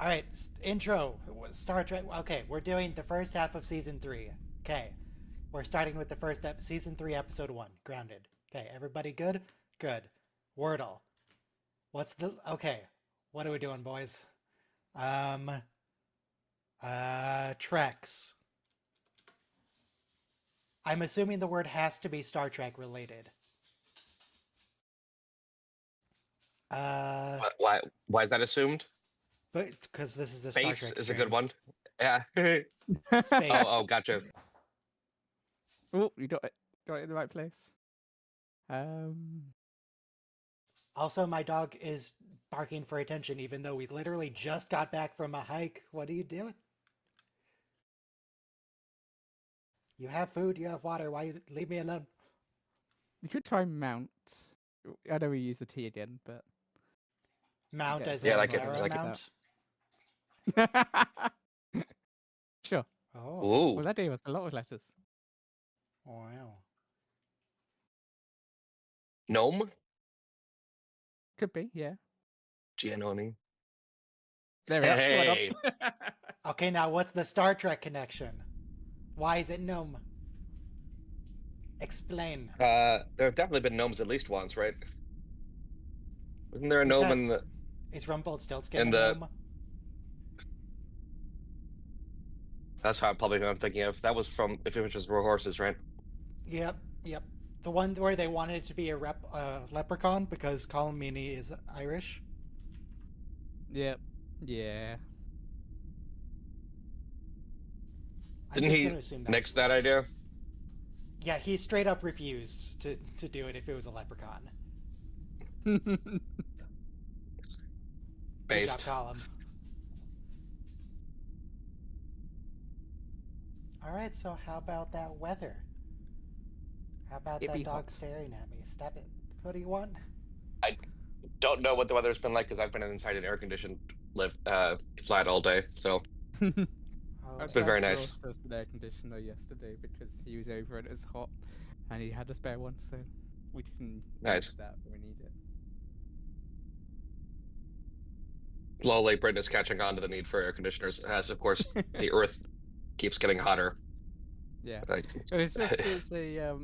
All right, intro. Star Trek. Okay, we're doing the first half of season 3. Okay, we're starting with the first season 3, episode 1. Grounded. Okay, everybody good? Good. Wordle. What's the? Okay, what are we doing, boys? Treks. I'm assuming the word has to be Star Trek related. Why is that assumed? But because this is a Star Space Trek is a stream. good one. Yeah. Space. Gotcha. Oh, you got it in the right place. Also, my dog is barking for attention, even though we literally just got back from a hike. What are you doing? You have food, you have water. Why you leave me alone? You could try mount. I know we use the T again, but Mount Okay, as so in like it, Paramount? sure. Oh, Ooh. Well, that day was a lot of letters. wow. Gnome? Could be, yeah. Gee, I know what I mean. There we go. Hey. Okay, now what's the Star Trek connection? Why is it gnome? Explain. There have definitely been gnomes at least once, right? Wasn't there a Is gnome that- in the? Is Rumpelstiltskin And a the- gnome? That's how probably who I'm thinking of. That was from If Images Were Horses, right? Yep. The one where they wanted it to be a leprechaun because Colin Meaney is Irish. Yep. Yeah. I'm Didn't just he gonna assume nix was that right. idea? Yeah, he straight up refused to do it if it was a leprechaun. Good job, Based. Colin. Alright, so how about that weather? How about It'd that be dog hot. staring at me? Stop it. What do you want? Don't know what the weather's been like because I've been inside an air-conditioned flat all day. So Oh, It's been very nice. Ross does the air conditioner yesterday because he was over and it was hot, and he had a spare one, so we can Nice. use that when we need it. slowly, Britain is catching on to the need for air conditioners as, of course, the Earth keeps getting hotter. Yeah. Like, It's a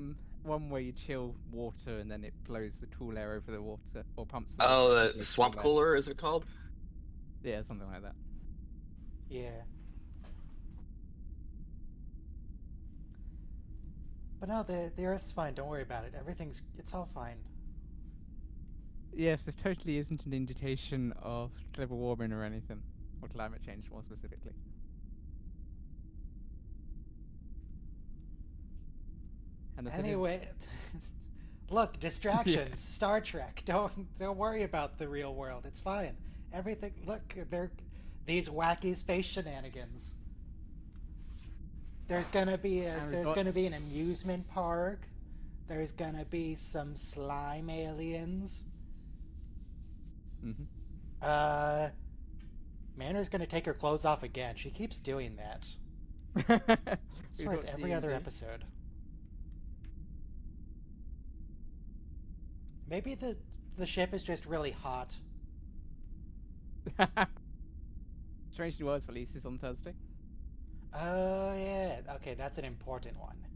one where you chill water and then it blows the cool air over the water or pumps. The water oh, over the swamp cool air. cooler is it called? Yeah, something like that. yeah. But no, the Earth's fine. Don't worry about it. It's all fine. Yes, this totally isn't an indication of global warming or anything, or climate change more specifically. And the thing is- Anyway, look, distractions. Star Trek. Don't worry about the real world. It's fine. Everything. Look, these wacky space shenanigans. There's gonna be an amusement park. There's gonna be some slime aliens. Mhm. Manor's gonna take her clothes off again. She keeps doing that. I We've swear it's got every other D&D. episode. Maybe the ship is just really hot. Strangely Words releases on Thursday. Oh yeah. Okay, that's an important one.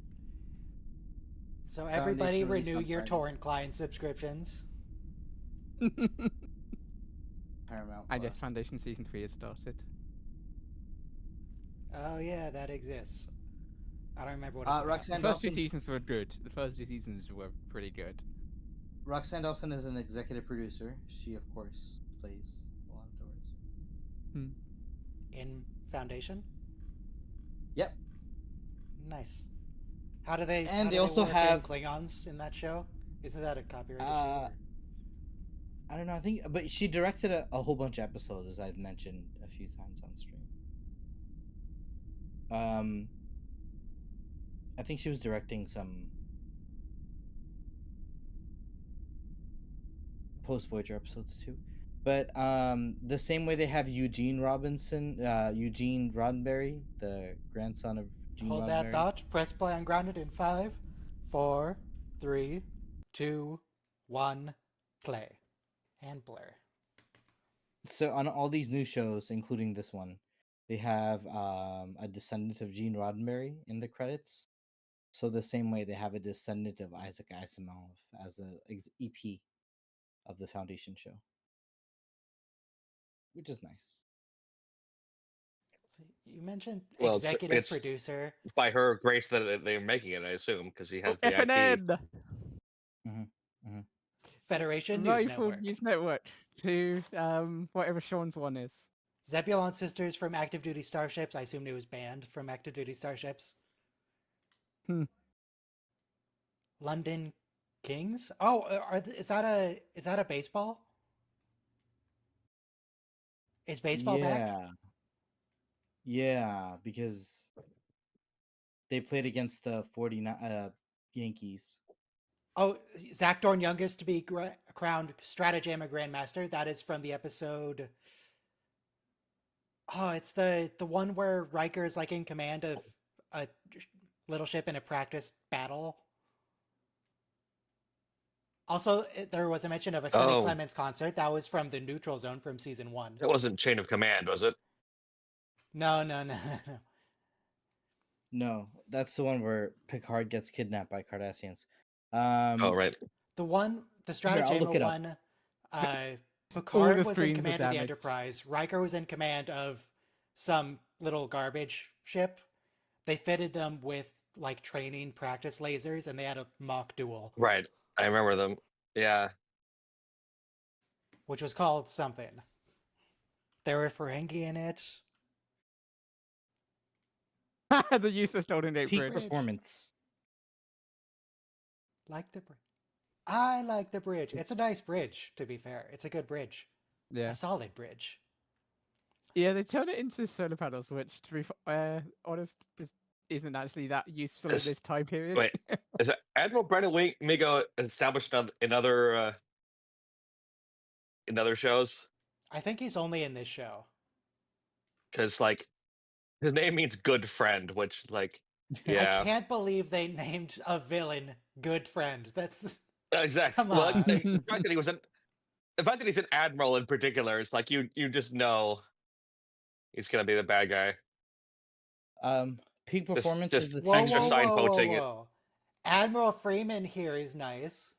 So everybody Foundation released renew on your Friday. torrent client subscriptions. Paramount. I guess Plus. Foundation Season 3 has started. Oh yeah, that exists. I don't remember what it's about. Roxanne The first two Dawson. seasons were good. The first two seasons were pretty good. Roxanne Dawson is an executive producer. She, of course, plays a lot of doors. In Foundation? Yep. Nice. How do they? And how they do also work in have- Klingons in that show. Isn't that a copyright Uh, issue? I don't know. I think, but she directed a whole bunch of episodes, as I've mentioned a few times on stream. I think she was directing some post Voyager episodes too. But the same way they have Eugene Roddenberry, the grandson of Gene Hold Roddenberry. that thought. Press play on Grounded in 5, 4, 3, 2, 1, play. And blur. So on all these new shows, including this one, they have a descendant of Gene Roddenberry in the credits. So the same way they have a descendant of Isaac Asimov as a EP of the Foundation show, which is nice. So you mentioned Well, executive producer. it's by her grace that they're making it, I assume, because he has the IP. FNN! Federation News Rightful Network. News Network to whatever Sean's one is. Zebulon Sisters from Active Duty Starships. I assumed it was banned from Active Duty Starships. London Kings. Oh, is that a baseball? Is baseball back? Yeah, because they played against the 49 Yankees. Oh, Zach Dorn youngest to be crowned Stratagema Grandmaster. That is from the episode. Oh, it's the one where Riker is like in command of a little ship in a practice battle. Also, there was a mention of a Sonny Clements concert. That was from the Neutral Zone from season 1. It wasn't Chain of Command, was it? No. No, that's the one where Picard gets kidnapped by Cardassians. Oh, right. The Stratagema one, Picard was in command of the Enterprise. Riker was in command of some little garbage ship. They fitted them with like training practice lasers, and they had a mock duel. Right. I remember them. Yeah. Which was called something. There were Ferengi in it. The useless Golden Gate Peak Bridge. performance. Like the bridge. I like the bridge. It's a nice bridge, to be fair. It's a good bridge. Yeah. A solid bridge. Yeah, they turned it into solar panels, which, to be honest, just isn't actually that useful in this time period. Wait, is it Admiral Brennan Migo established in other shows? I think he's only in this show. Because, like, his name means good friend, which, like, yeah. I can't believe they named a villain Good Friend. That's just... Exactly. Come well, on. the fact that he's an admiral in particular, it's like you just know he's gonna be the bad guy. Peak performance just is the Whoa, extra whoa, sign whoa, poaching whoa, whoa. Admiral Freeman here is nice.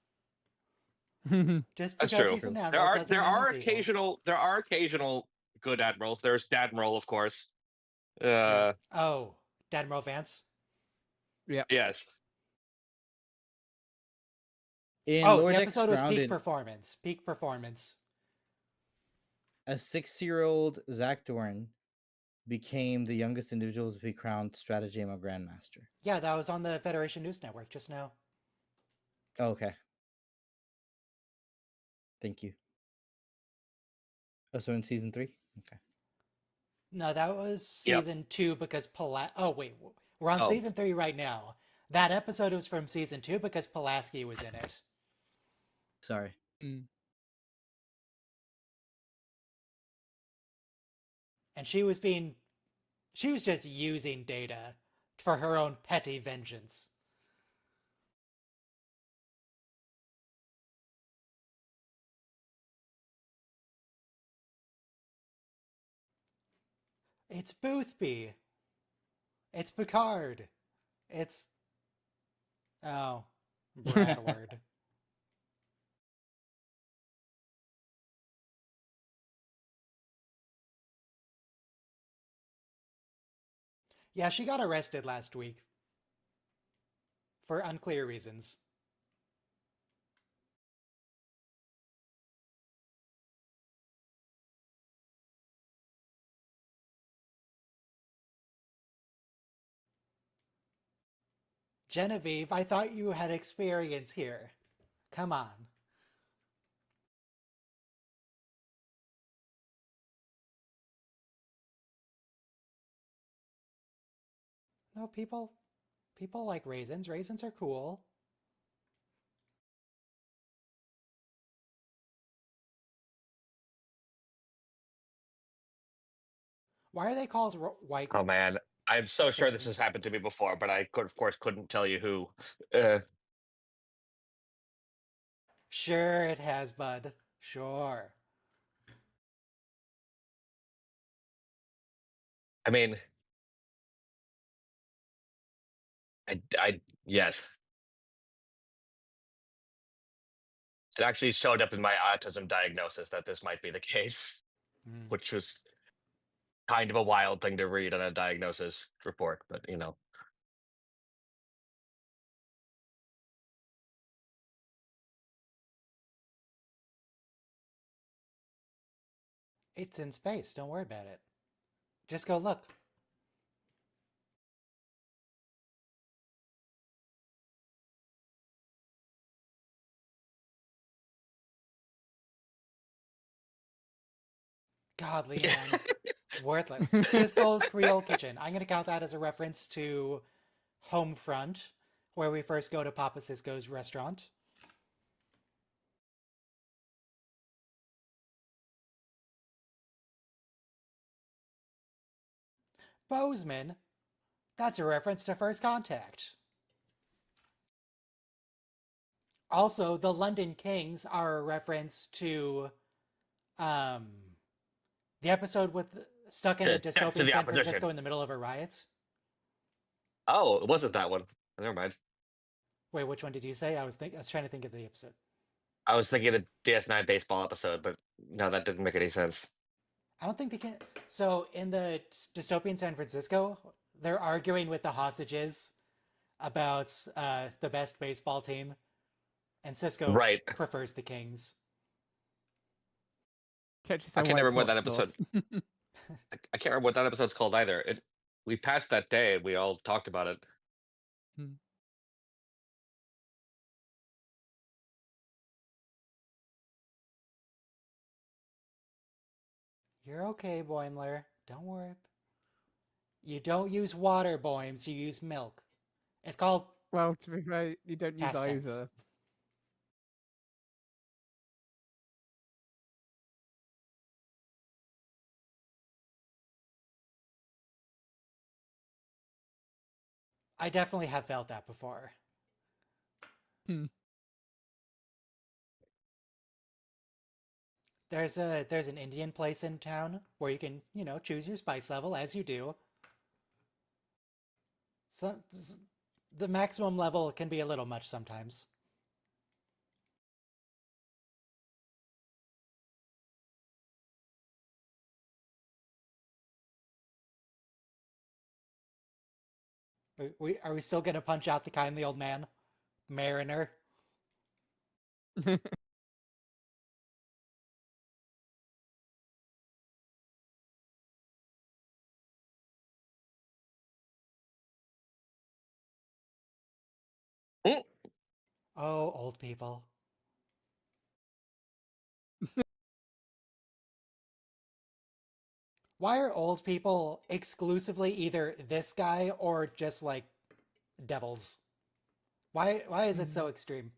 Just That's because true. he's an admiral doesn't there mean are he's evil. occasional good admirals. There's Dadmiral, of course. Oh, Admiral Vance. Yes. In the Lower Decks episode was Grounded, peak performance. Peak performance. a 6-year-old Zach Dorn became the youngest individual to be crowned Stratagema Grandmaster. Yeah, that was on the Federation News Network just now. Oh, okay. Thank you. Oh, so in season 3? Okay. No, that was season 2 because Oh, wait. We're on season 3 right now. That episode was from season 2 because Pulaski was in it. Sorry. And she was just using Data for her own petty vengeance. It's Boothby. It's Picard. It's... Oh, Bradward. Yeah, she got arrested last week. For unclear reasons. Genevieve, I thought you had experience here. Come on. No, people like raisins. Raisins are cool. Why are they called white? Oh man, I'm so sure this has happened to me before, but I of course couldn't tell you who. Sure it has, bud. Sure. I mean, yes, it actually showed up in my autism diagnosis that this might be the case, Mm. which was kind of a wild thing to read on a diagnosis report, but you know. It's in space. Don't worry about it. Just go look. God, Leanne. Worthless. Cisco's Creole Kitchen. I'm going to count that as a reference to Homefront, where we first go to Papa Cisco's restaurant. Bozeman. That's a reference to First Contact. Also, the London Kings are a reference to um, the episode with stuck in a To dystopian the San opposition. Francisco in the middle of a riot. Oh, it wasn't that one. Never mind. Wait, which one did you say? I was trying to think of the episode. I was thinking of the DS9 baseball episode, but no, that didn't make any sense. I don't think they can. So in the dystopian San Francisco, they're arguing with the hostages about the best baseball team, and Cisco Right. prefers the Kings. Catch I yourself can't remember what hot that episode. sauce. I can't remember what that episode's called either. We passed that day. We all talked about it. You're okay, Boimler. Don't worry. You don't use water, Boims. You use milk. It's called Well, to be fair, you don't use Past tense. either. I definitely have felt that before. There's an Indian place in town where you can, choose your spice level as you do. So the maximum level can be a little much sometimes. Are we still gonna punch out the kindly old man, Mariner? Mm. Oh, old people. Why are old people exclusively either this guy or just like devils? Why is it so extreme?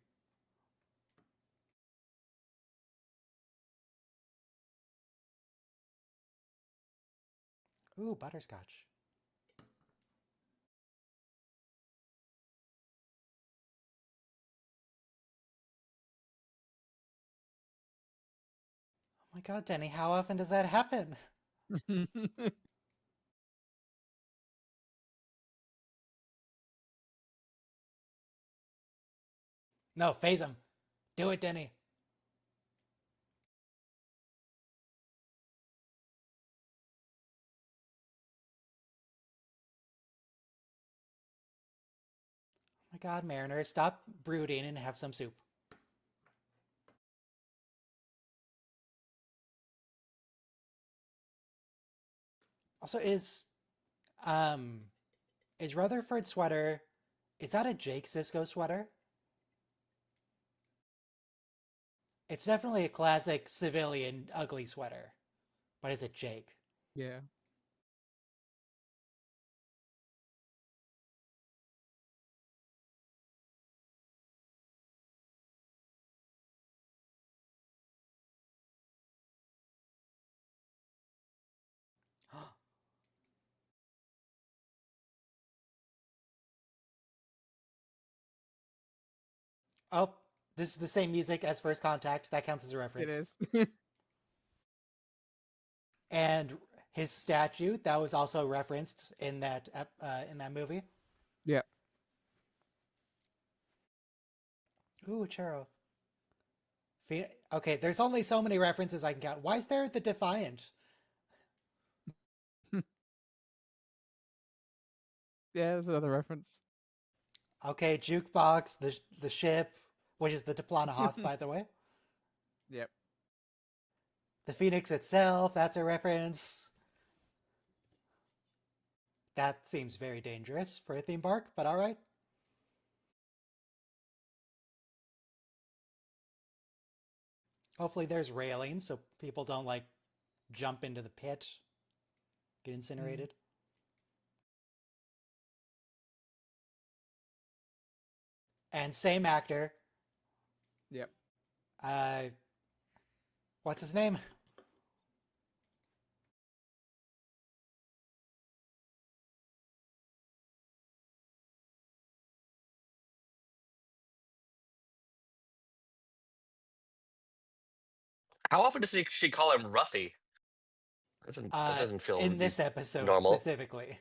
Ooh, butterscotch. Oh my god, Denny, how often does that happen? No, phase him. Do it, Denny. Oh my god, Mariner, stop brooding and have some soup. Also, is Rutherford's sweater, is that a Jake Sisko sweater? It's definitely a classic civilian ugly sweater. But is it Jake? Yeah. Oh, this is the same music as First Contact. That counts as a reference. It is. And his statue that was also referenced in that movie. Yeah. Ooh, churro. Okay, there's only so many references I can count. Why is there the Defiant? Yeah, there's another reference. Okay, Jukebox, the ship, which is the Diplana Hoth, by the way. Yep. The Phoenix itself, that's a reference. That seems very dangerous for a theme park, but alright. Hopefully there's railings so people don't, like, jump into the pit, get incinerated. And same actor. Yep. What's his name? How often does she call him Ruffy? That doesn't feel In this episode normal. specifically.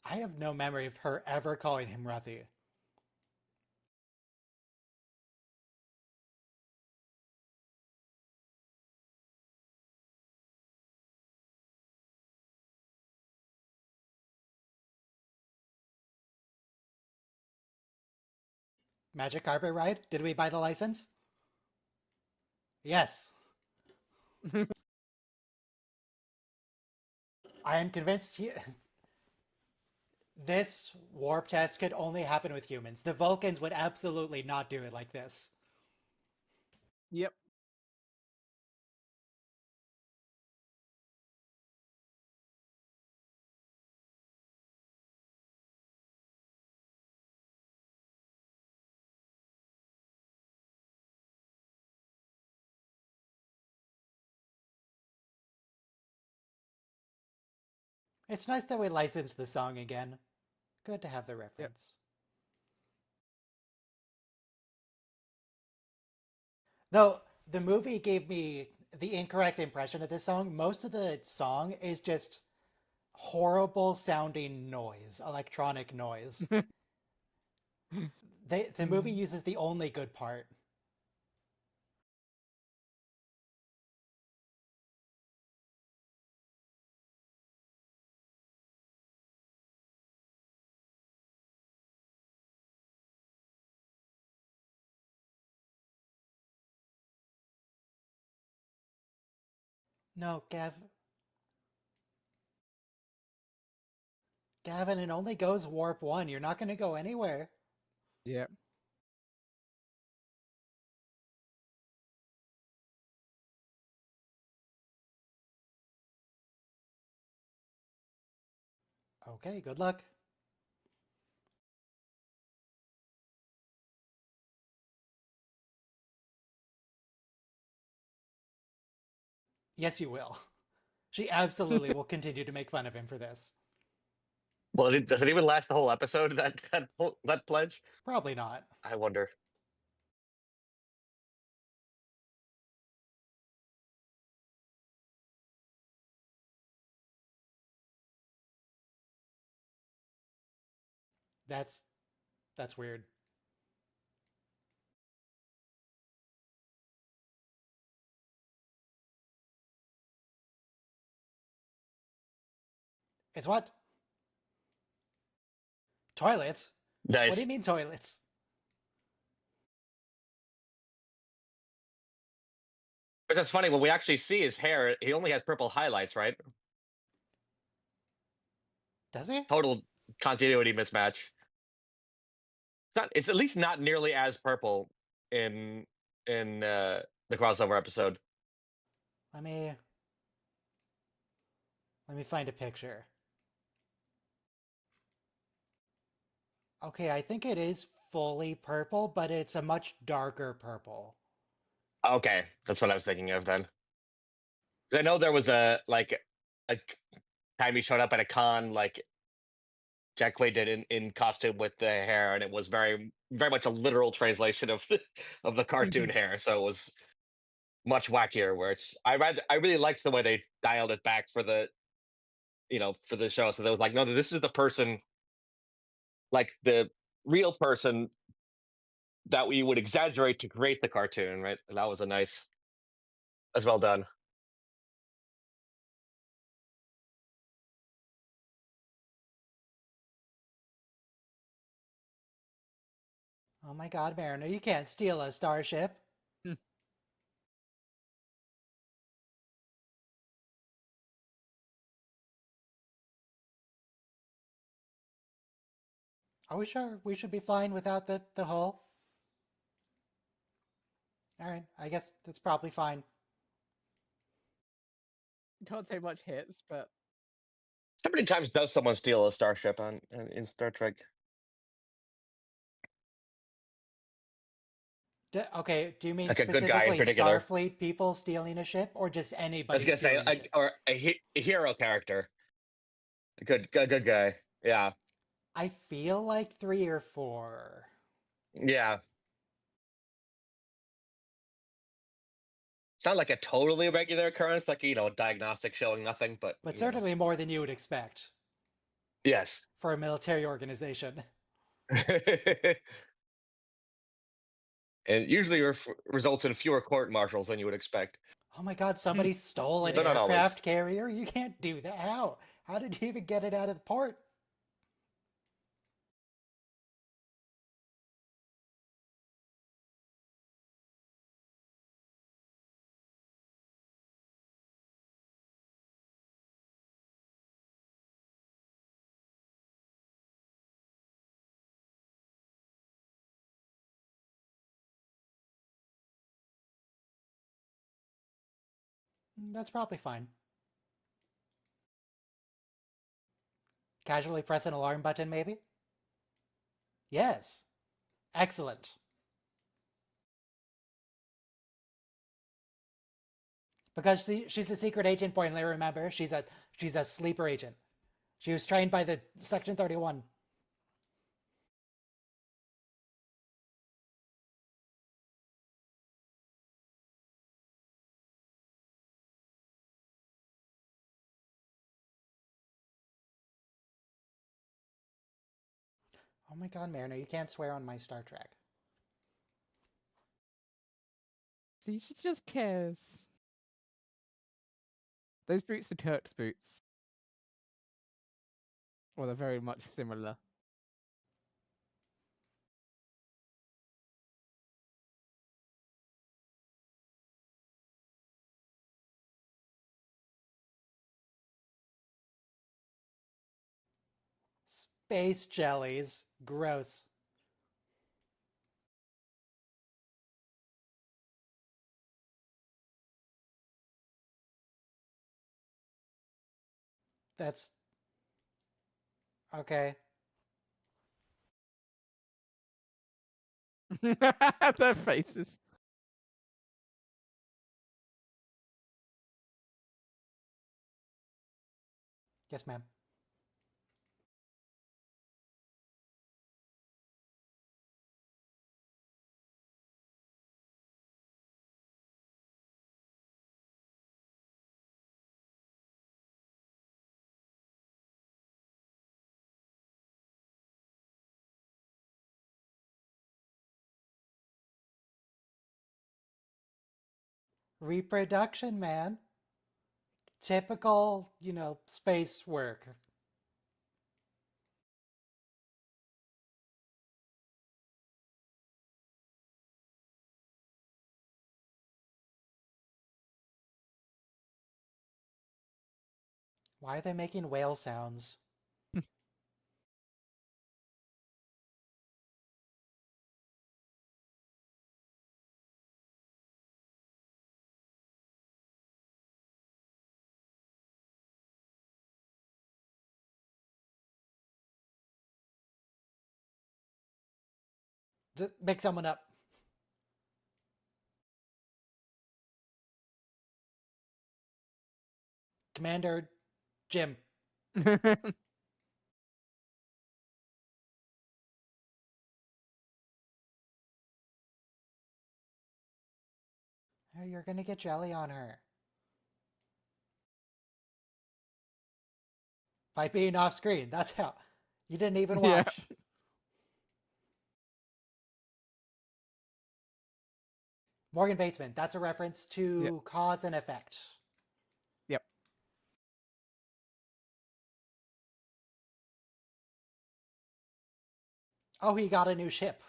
I have no memory of her ever calling him Ruthie. Magic Carpet Ride? Did we buy the license? Yes. I am convinced this warp test could only happen with humans. The Vulcans would absolutely not do it like this. Yep. It's nice that we licensed the song again. Good to have the reference. Though the movie gave me the incorrect impression of this song. Most of the song is just horrible sounding noise, electronic noise. The movie uses the only good part. No, Gavin, it only goes warp 1. You're not going to go anywhere. Yep. Okay, good luck. Yes, you will. She absolutely will continue to make fun of him for this. Well, does it even last the whole episode? That pledge? Probably not. I wonder. That's weird. It's what? Toilets? Nice. What do you mean toilets? But that's funny. When we actually see his hair, he only has purple highlights, right? Does he? Total continuity mismatch. It's not. It's at least not nearly as purple in the crossover episode. Let me find a picture. Okay, I think it is fully purple, but it's a much darker purple. Okay, that's what I was thinking of then. 'Cause I know there was a time he showed up at a con like Jack Quaid did in costume with the hair, and it was very much a literal translation of of the cartoon hair. So it was much wackier. Where it's I really liked the way they dialed it back for the for the show. So they was like, no, this is the person, like the real person that we would exaggerate to create the cartoon, right? And that was a nice, as well done. Oh my God, Mariner, you can't steal a starship. Are we sure we should be flying without the hull? All right, I guess that's probably fine. Can't say much hits, but How many times does someone steal a starship in Star Trek? Okay, do you mean Like a good guy in specifically particular. Starfleet people stealing a ship, or just I was anybody gonna say, stealing a ship? or a hero character, a good guy. Yeah, I feel like 3 or 4. yeah. It's not like a totally regular occurrence, like a diagnostic showing nothing, but But certainly more than you would expect yes. for a military organization. And usually results in fewer court martials than you would expect. Oh my God, somebody stole an But not always. aircraft carrier? You can't do that. How? How did you even get it out of the port? That's probably fine. Casually press an alarm button, maybe? Yes. Excellent. Because she's a secret agent, Boynley, remember? She's a sleeper agent. She was trained by the Section 31. Oh my God, Mariner, you can't swear on my Star Trek. see, she just cares. Those boots are Kirk's boots. Well, they're very much similar. Space jellies. Gross. That's okay. Their faces. Yes, ma'am. Reproduction, man. Typical, space work. Why are they making whale sounds? Just make someone up. Commander Jim. you're gonna get jelly on her. By being off screen. That's how. You didn't even Yeah. watch. Morgan Batesman. That's a reference to cause and effect. Yep. Oh, he got a new ship.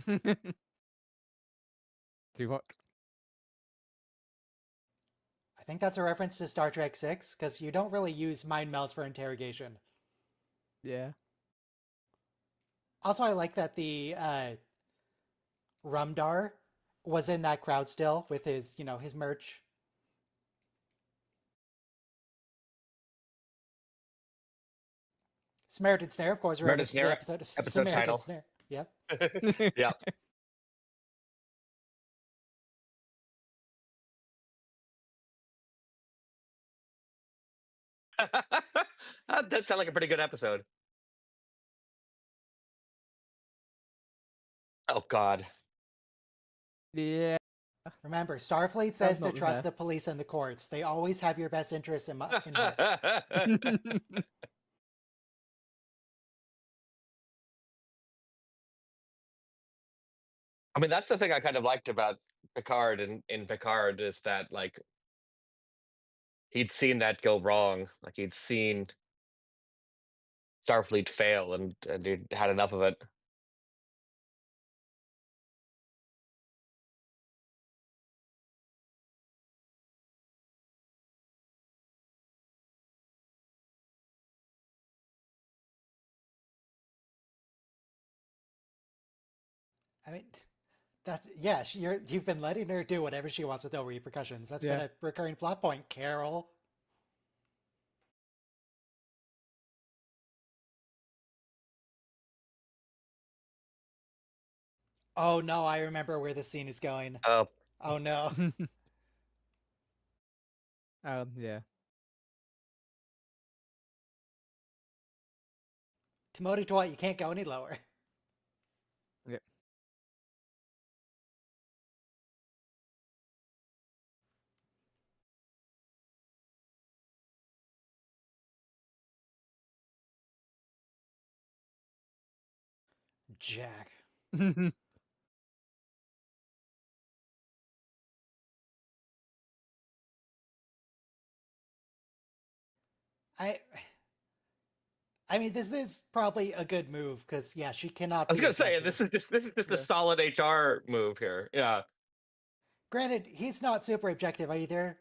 Do what? I think that's a reference to Star Trek 6, because you don't really use mind melds for interrogation. Yeah. Also, I like that the Rumdar was in that crowd still with his, his merch. Samaritan Snare, of course, a Samaritan reference to the Snare, episode. episode Samaritan title. Snare. Yep. Yeah. That does sound like a pretty good episode. Oh God. Yeah. Remember, Starfleet Sounds says to not the trust best. the police and the courts. They always have your best interest in heart. I mean, that's the thing I kind of liked about Picard in Picard is that like he'd seen that go wrong. Like he'd seen Starfleet fail and he'd had enough of it. I mean, you've been letting her do whatever she wants with no repercussions. That's been Yeah. a recurring plot point, Carol. Oh no, I remember where the scene is going. Oh, Oh no. Yeah. Timothy Dwight, you can't go any lower. Yep. Jack. I mean, this is probably a good move because yeah, she cannot. I was be gonna say objective. this is just Yeah. a solid HR move here. Yeah. Granted, he's not super objective either.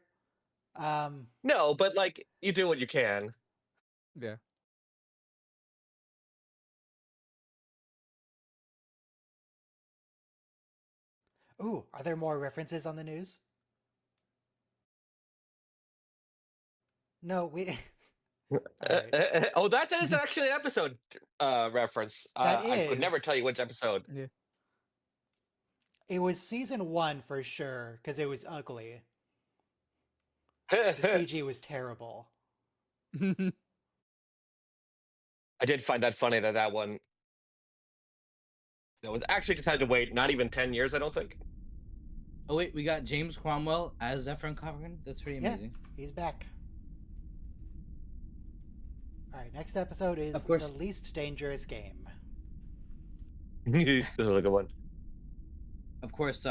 No, but like you do what you can. Yeah. Ooh, are there more references on the news? No, we. Alright. Oh, that is actually an episode reference. That I could never is. tell you which episode. Yeah. It was season 1 for sure because it was ugly. The CG was terrible. I did find that funny that one. That was actually just had to wait not even 10 years, I don't think. Oh wait, we got James Cromwell as Zephyrin Cochran. That's pretty Yeah. amazing. He's back. Alright, next episode is Of course. The Least Dangerous Game. This is a good one. Of course,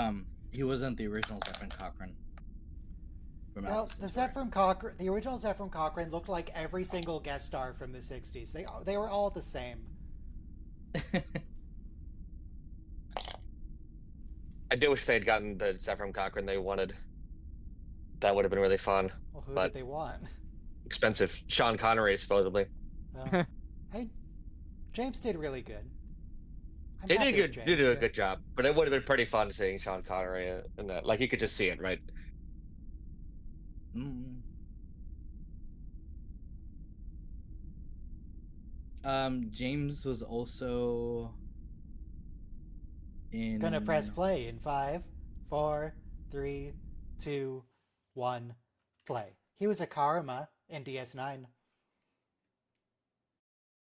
he wasn't the original Zephyrin Cochran. From Well, Alpha the Centauri. the original Zephyrin Cochran looked like every single guest star from the 60s. They were all the same. I do wish they'd gotten the Zephyrin Cochran they wanted. That would have been really fun. Well, who But- did they want? Expensive. Sean Connery, supposedly. Well, James did really good. I'm They happy did with good. James, Do a yeah. good job, but it would have been pretty fun seeing Sean Connery in that. Like you could just see it, right? Mm. James was also in. Gonna press play in 5, 4, 3, 2, 1, play. He was a Karma in DS9.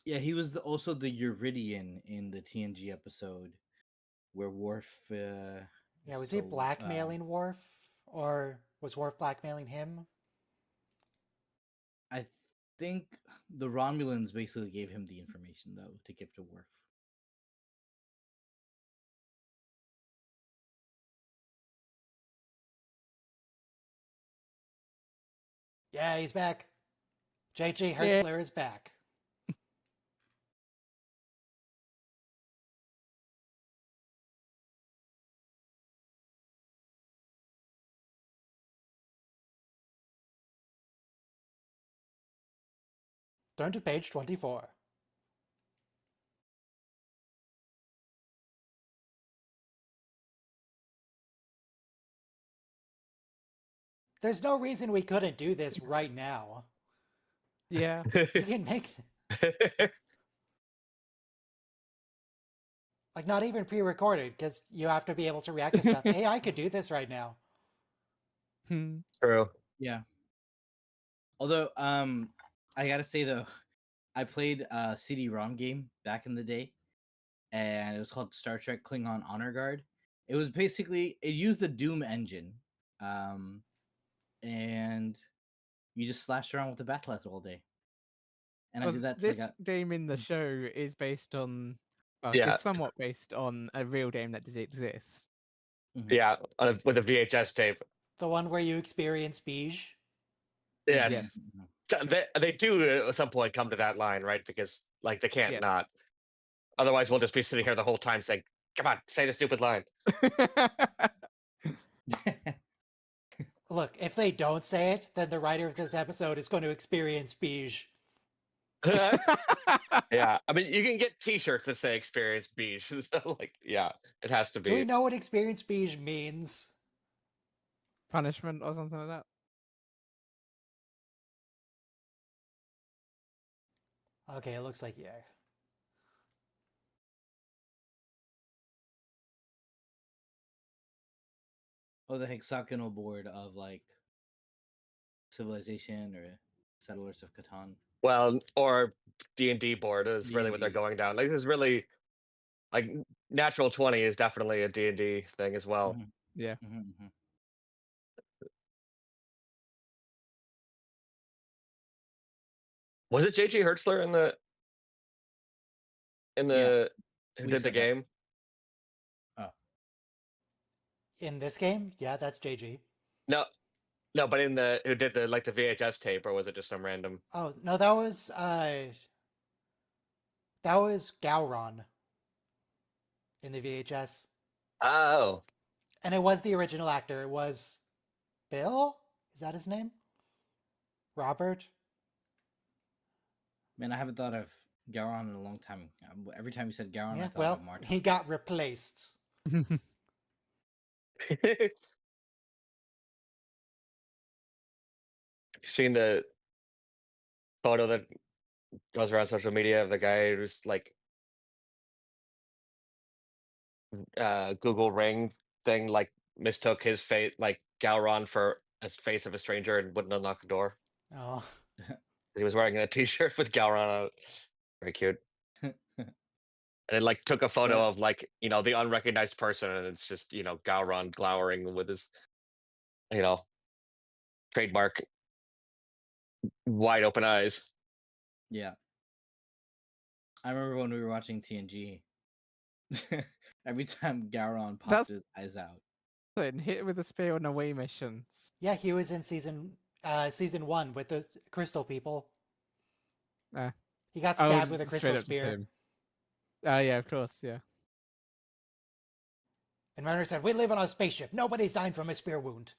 Yeah, he was also the Euridian in the TNG episode where Worf Yeah, was he So, blackmailing Worf? Or was Worf blackmailing him? I think the Romulans basically gave him the information though to give to Worf. Yeah, he's back. J.G. Yeah. Hertzler is back. Turn to page 24. There's no reason we couldn't do this right now. Yeah. You can make... Like, not even pre-recorded, because you have to be able to react to stuff. Hey, I could do this right now. Hmm. True. Yeah. Although, I gotta say though, I played a CD-ROM game back in the day, and it was called Star Trek Klingon Honor Guard. It was basically it used the Doom engine, and you just slashed around with the bat'leth all day. And I Well, did that till I this got game in the show is based on, Yeah. it's somewhat based on a real game that did exist. Yeah, with a VHS tape. The one where you experience Beige. Yes. Yes. So they do at some point come to that line, right? Because like they can't Yes. not. Otherwise, we'll just be sitting here the whole time saying, "Come on, say the stupid line." Look, if they don't say it, then the writer of this episode is going to experience Beige. Yeah, I mean, you can get T-shirts that say "Experience Beach." So, like, yeah, it has to Do we be. know what experience Beige means? Punishment or something like that. Okay, it looks like yeah. Oh, the hexagonal board of like Civilization or Settlers of Catan. Well, or D&D board is really what they're D&D. going down. Like, this is really like Natural 20 is definitely a D&D thing as well. Yeah. Was it J.G. Hertzler in the Yeah, who we did the said that. game? Oh, In this game, yeah, that's JG. No, no, but in the who did the VHS tape, or was it just some random? Oh no, that was Gowron in the VHS, Oh, and it was the original actor. It was Bill. Is that his name? Robert. man, I haven't thought of Gowron in a long time. Every time you said Gowron, I Yeah. thought Well, of Marta. he got replaced. Have you seen the photo that goes around social media of the guy who's like Google Ring thing, like mistook his face, like Gowron, for a face of a stranger and wouldn't unlock the door. Oh, He was wearing a T-shirt with Gowron on it. Very cute. And it like took a photo But of like the unrecognized person, and it's just Gowron glowering with his trademark wide open eyes. yeah, I remember when we were watching TNG. Every time Gowron popped his eyes out. And hit with a spear on away missions. yeah, he was in season 1 with the crystal people. Ah. He got stabbed with a straight crystal up just spear. him. Oh yeah, of course, yeah. And Renner said, "We live on a spaceship. Nobody's dying from a spear wound."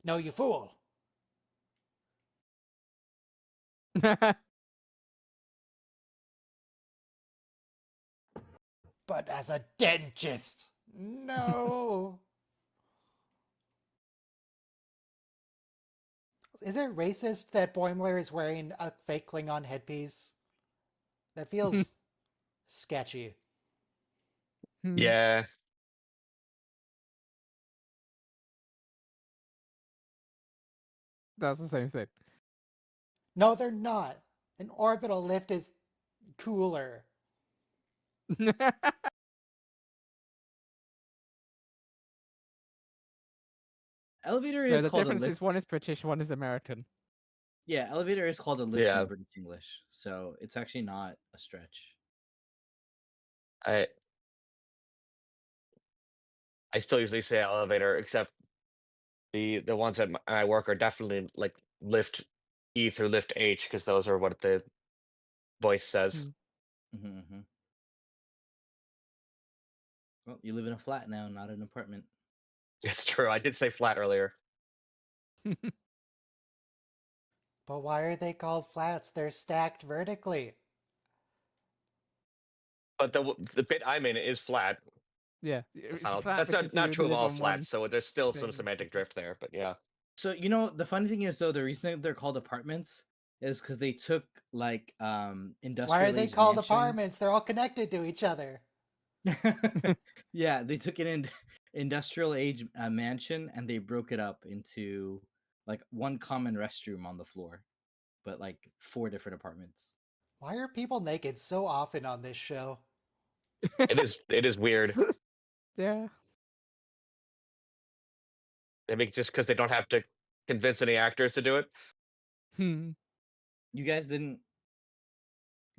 No, you fool. But as a dentist. No. Is it racist that Boimler is wearing a fake Klingon headpiece? That feels sketchy. Yeah. That's the same thing. No, they're not. An orbital lift is cooler. Elevator No, is the called a difference lift. is one is British, one is American. Yeah, elevator is called a lift Yeah. in British English, so it's actually not a stretch. I still usually say elevator, except the ones at I work are definitely like lift E through lift H because those are what the voice says. Mm-hmm. Well, you live in a flat now, not an apartment. It's true. I did say flat earlier. But why are they called flats? They're stacked vertically. But the bit I'm in is flat. Yeah, The it's final, flat that's because not you true of live all on one flats, so there's still some thing. semantic drift there. But yeah, So the funny thing is though, the reason they're called apartments is because they took like Why are industrial they age called mansions. apartments? They're all connected to each other. Yeah, they took an industrial age mansion and they broke it up into like one common restroom on the floor, but like 4 different apartments. Why are people naked so often on this show? it is weird. Yeah. They make just because they don't have to convince any actors to do it. Hmm. You guys didn't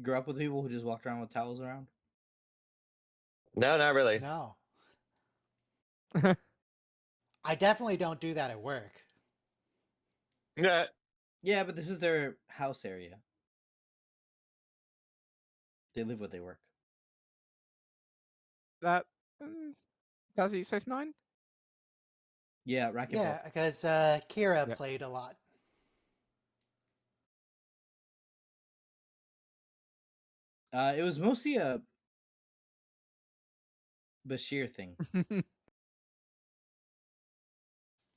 grow up with people who just walked around with towels around? No, not really. No. I definitely don't do that at work. Yeah, Yeah, but this is their house area. They live what they work. that mm, that's Deep Space Nine. Yeah, racquetball. Yeah, because Kira Yep. played a lot. It was mostly a Bashir thing.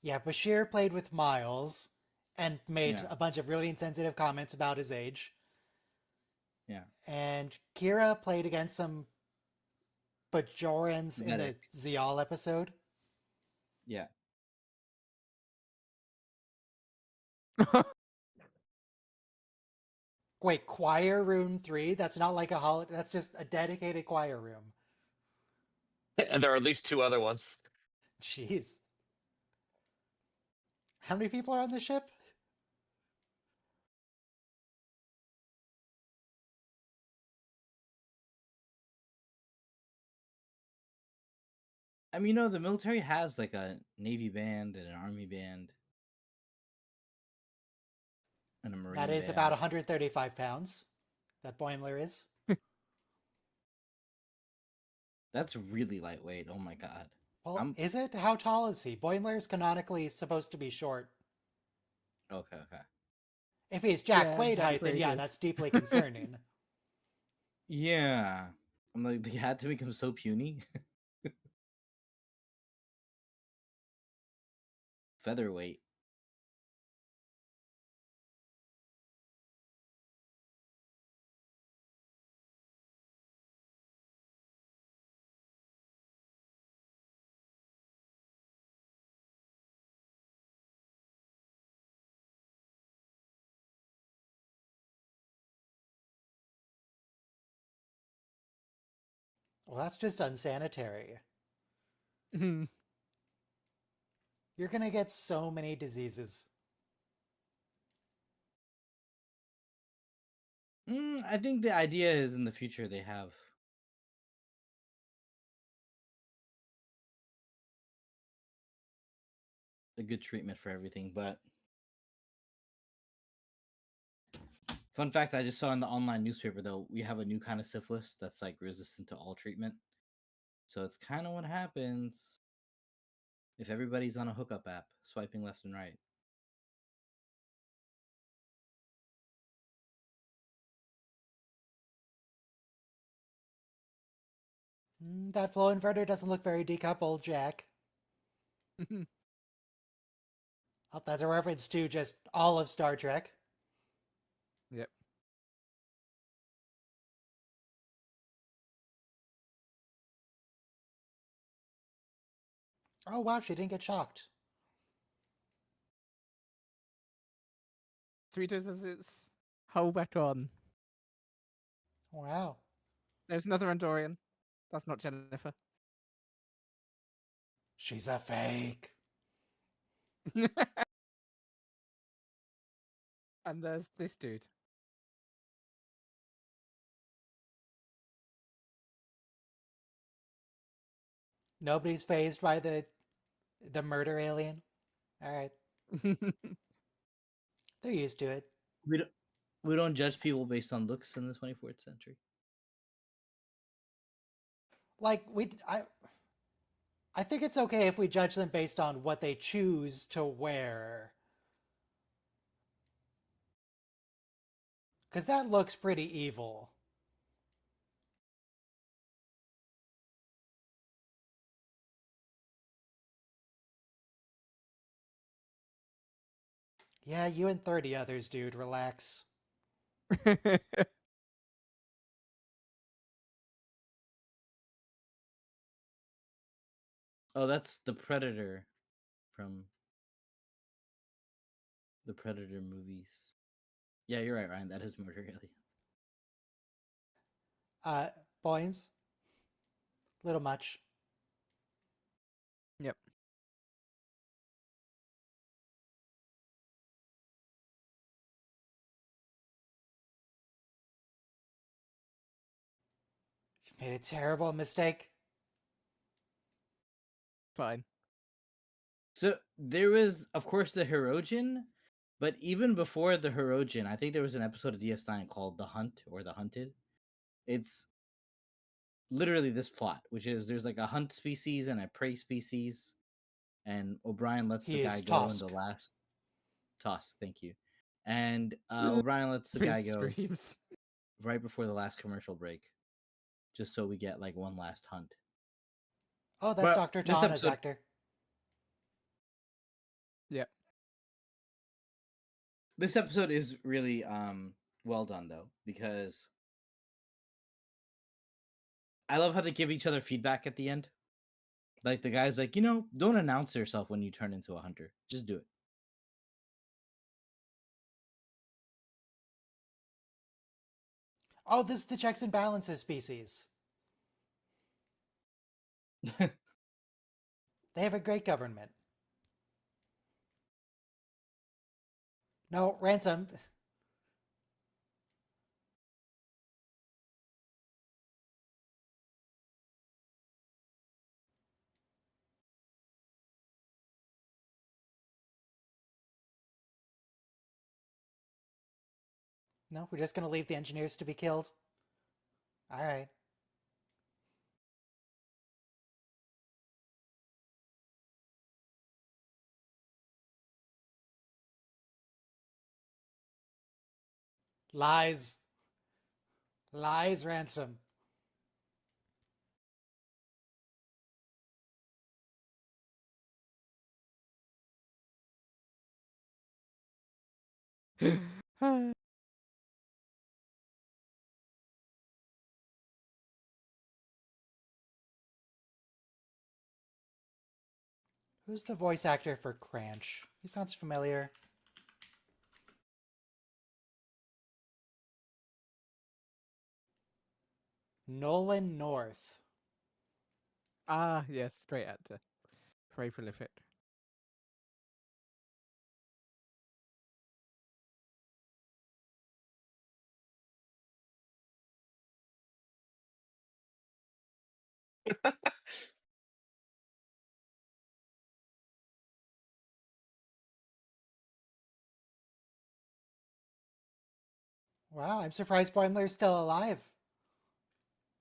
Yeah, Bashir played with Miles and made Yeah. a bunch of really insensitive comments about his age. Yeah. And Kira played against some Bajorans in the Pathetic. Zial episode. Yeah. Wait, choir room 3? That's not like a holiday. That's just a dedicated choir room. and there are at least 2 other ones. Jeez. How many people are on the ship? I mean, the military has like a Navy band and an Army band and a Marine That is band. about 135 pounds. That Boimler is. That's really lightweight. Oh my god. Well, is it? How tall is he? Boimler is canonically supposed to be short. Okay. If he's Jack Yeah, Quaid Jack height, then Quaid yeah, is. that's deeply concerning. Yeah. I'm like, they had to make him so puny. Featherweight. Well, that's just unsanitary. Mhm. You're gonna get so many diseases. I think the idea is in the future they have a good treatment for everything, but fun fact I just saw in the online newspaper though, we have a new kind of syphilis that's like resistant to all treatment. So it's kind of what happens if everybody's on a hookup app, swiping left and right. That flow inverter doesn't look very decoupled, Jack. Oh, that's a reference to just all of Star Trek. Yep. Oh wow, she didn't get shocked. Sweet as it's Hold back on. Wow. There's another Andorian. That's not Jennifer. She's a fake. And there's this dude. Nobody's phased by the murder alien. All right, they're used to it. We don't judge people based on looks in the 24th century. Like I think it's okay if we judge them based on what they choose to wear. Because that looks pretty evil. Yeah, you and 30 others, dude. Relax. Oh, that's the Predator from the Predator movies. Yeah, you're right, Ryan. That is Murder Alien. Boems? Little much. Yep. You made a terrible mistake. Fine. So there was, of course, the Hirogen, but even before the Hirogen, I think there was an episode of DS9 called The Hunt or The Hunted. It's literally this plot, which is there's like a hunt species and a prey species, and O'Brien lets He the guy is go in the Tusk. last toss. Thank you. And O'Brien lets the guy go Streams. right before the last commercial break, just so we get like one last hunt. Oh, that's But Dr. this Tana's episode, actor. Yep. this episode is really well done though, because I love how they give each other feedback at the end. Like the guy's like, don't announce yourself when you turn into a hunter. Just do Oh, this is the checks and balances species. it. They have a great government. No, Ransom. No, we're just going to leave the engineers to be killed. All right. Lies. Lies, Ransom. Who's the voice actor for Cranch? He sounds familiar. Nolan North. Ah, yes, straight actor. Very prolific. Wow, I'm surprised Boimler's still alive.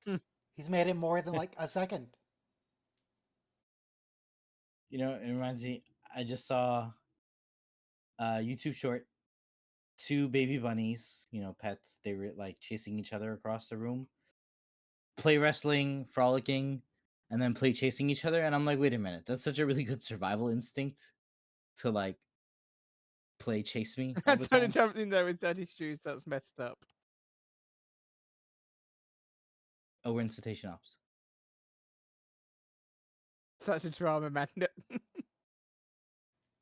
Hmm. He's made it more than like a second. It reminds me. I just saw a YouTube short. Two baby bunnies, pets. They were like chasing each other across the room, play wrestling, frolicking, and then play chasing each other. And I'm like, wait a minute, that's such a really good survival instinct to like play chase me all the Trying to time. jump in there with Daddy Shoes, that's messed up. Oh, we're in Cetacean Ops. Such a drama magnet.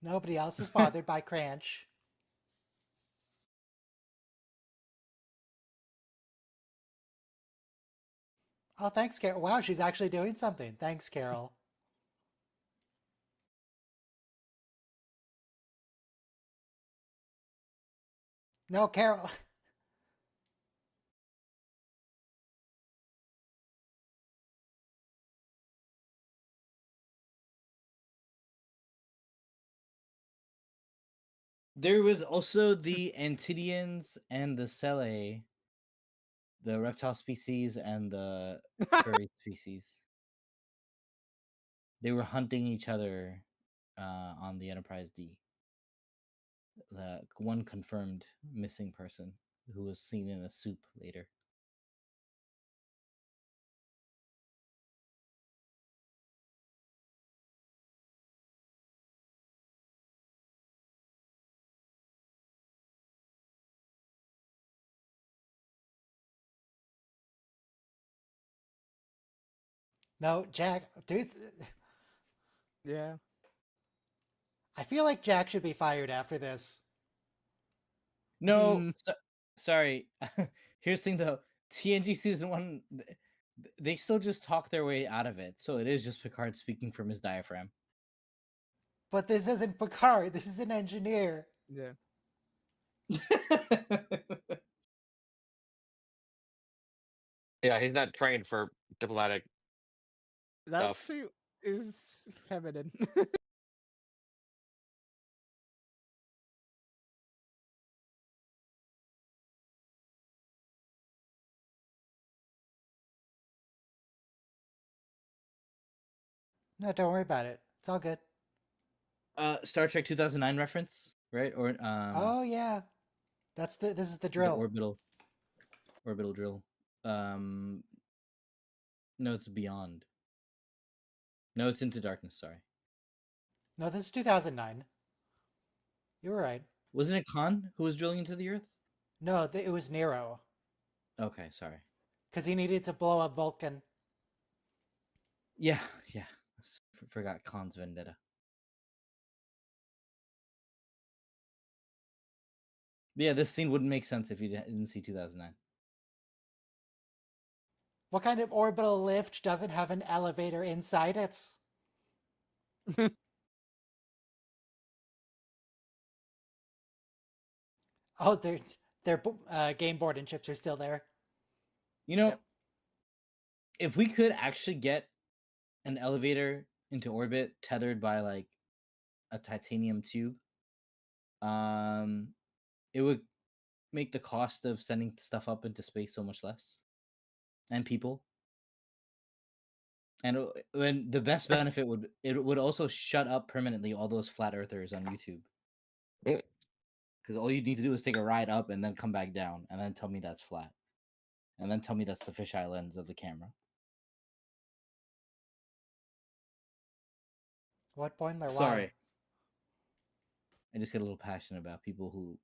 Nobody else is bothered by Cranch. Oh, thanks, Carol. Wow, she's actually doing something. Thanks, Carol. No, Carol. There was also the Antidians and the Sele, the reptile species and the furry species. They were hunting each other on the Enterprise D. The one confirmed missing person who was seen in a soup later. No, Jack. Dude, Yeah. I feel like Jack should be fired after this. No, Hmm. sorry. Here's the thing though. TNG season 1, they still just talk their way out of it. So it is just Picard speaking from his diaphragm. But this isn't Picard. This is an engineer. Yeah. Yeah, he's not trained for diplomatic That stuff. suit is feminine. No, don't worry about it. It's all good. Star Trek 2009 reference, right? Or Oh yeah, this is the the drill. orbital drill. No, it's Beyond. No, it's Into Darkness. Sorry, No, this is 2009. You were right. wasn't it Khan who was drilling into the Earth? No, it was Nero Okay, sorry. because he needed to blow up Vulcan. Yeah, yeah. Forgot Khan's vendetta. But yeah, this scene wouldn't make sense if you didn't see 2009. What kind of orbital lift doesn't have an elevator inside it? Oh, their game board and chips are still there. You know, Yep. if we could actually get an elevator into orbit tethered by like a titanium tube, it would make the cost of sending stuff up into space so much less, and people. And when the best benefit would also shut up permanently all those flat earthers on YouTube. Mm. Because all you need to do is take a ride up and then come back down, and then tell me that's flat, and then tell me that's the fisheye lens of the camera. What Boimler? Why? Sorry, I just get a little passionate about people who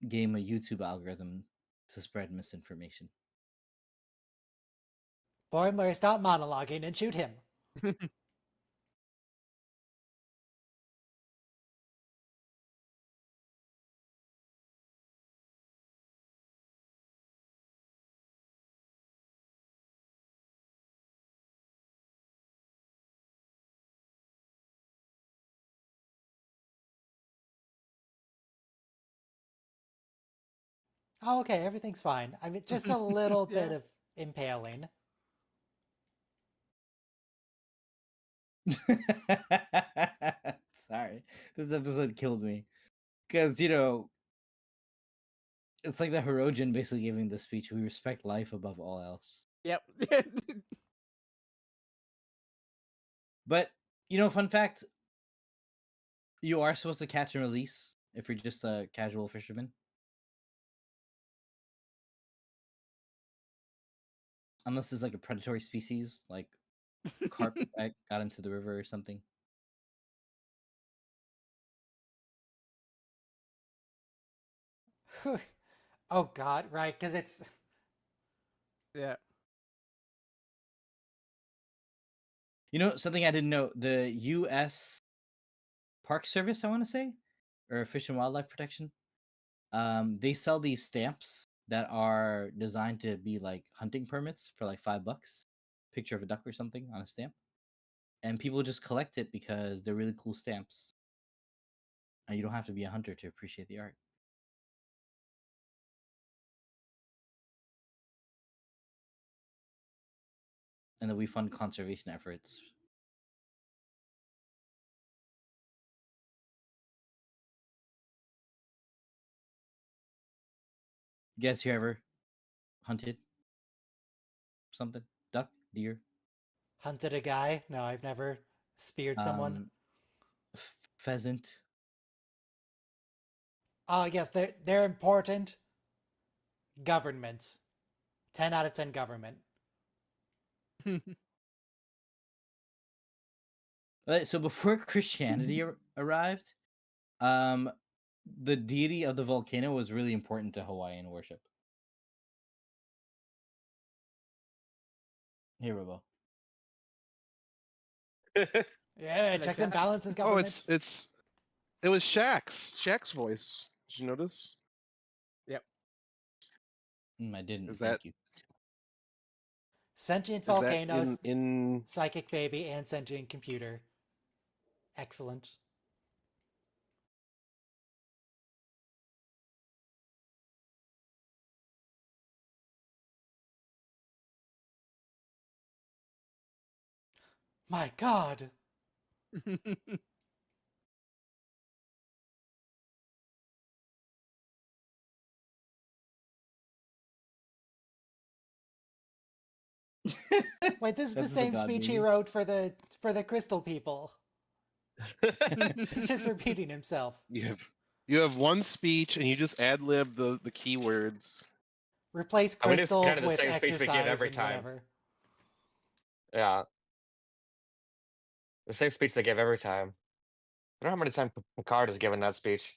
game a YouTube algorithm to spread misinformation. Boimler, stop monologuing and shoot him. Oh, okay, everything's fine. I mean, just a little bit Yeah. of impaling. Sorry, this episode killed me because it's like the Herodian basically giving the speech. We respect life above all else. Yep. But fun fact: you are supposed to catch and release if you're just a casual fisherman, unless it's like a predatory species, like carp that got into the river or something. Oh God, right? Because it's Yeah. Something I didn't know: the U.S. Park Service, I want to say, or Fish and Wildlife Protection. They sell these stamps that are designed to be like hunting permits for like $5. Picture of a duck or something on a stamp. And people just collect it because they're really cool stamps. And you don't have to be a hunter to appreciate the art. And then we fund conservation efforts. Guess you ever hunted something? Duck? Deer? Hunted a guy? No, I've never speared someone. Pheasant? Oh, yes, they're important. Government. 10 out of 10 government. So before Christianity arrived, the deity of the volcano was really important to Hawaiian worship. Hey, Robo. Yeah, checks and balances Oh, government. it was Shaq's voice. Did you notice? I didn't. Is Thank that- you. Sentient Is that volcanoes, in psychic baby, and sentient computer. Excellent. My God. Wait, this is the That's the same god speech he baby. wrote for the crystal people. He's just repeating himself. you have one speech and you just ad lib the keywords. Replace I mean, it's crystals kinda the with same speech we give exercise every and time. whatever. Yeah. The same speech they give every time. I don't know how many times Picard has given that speech.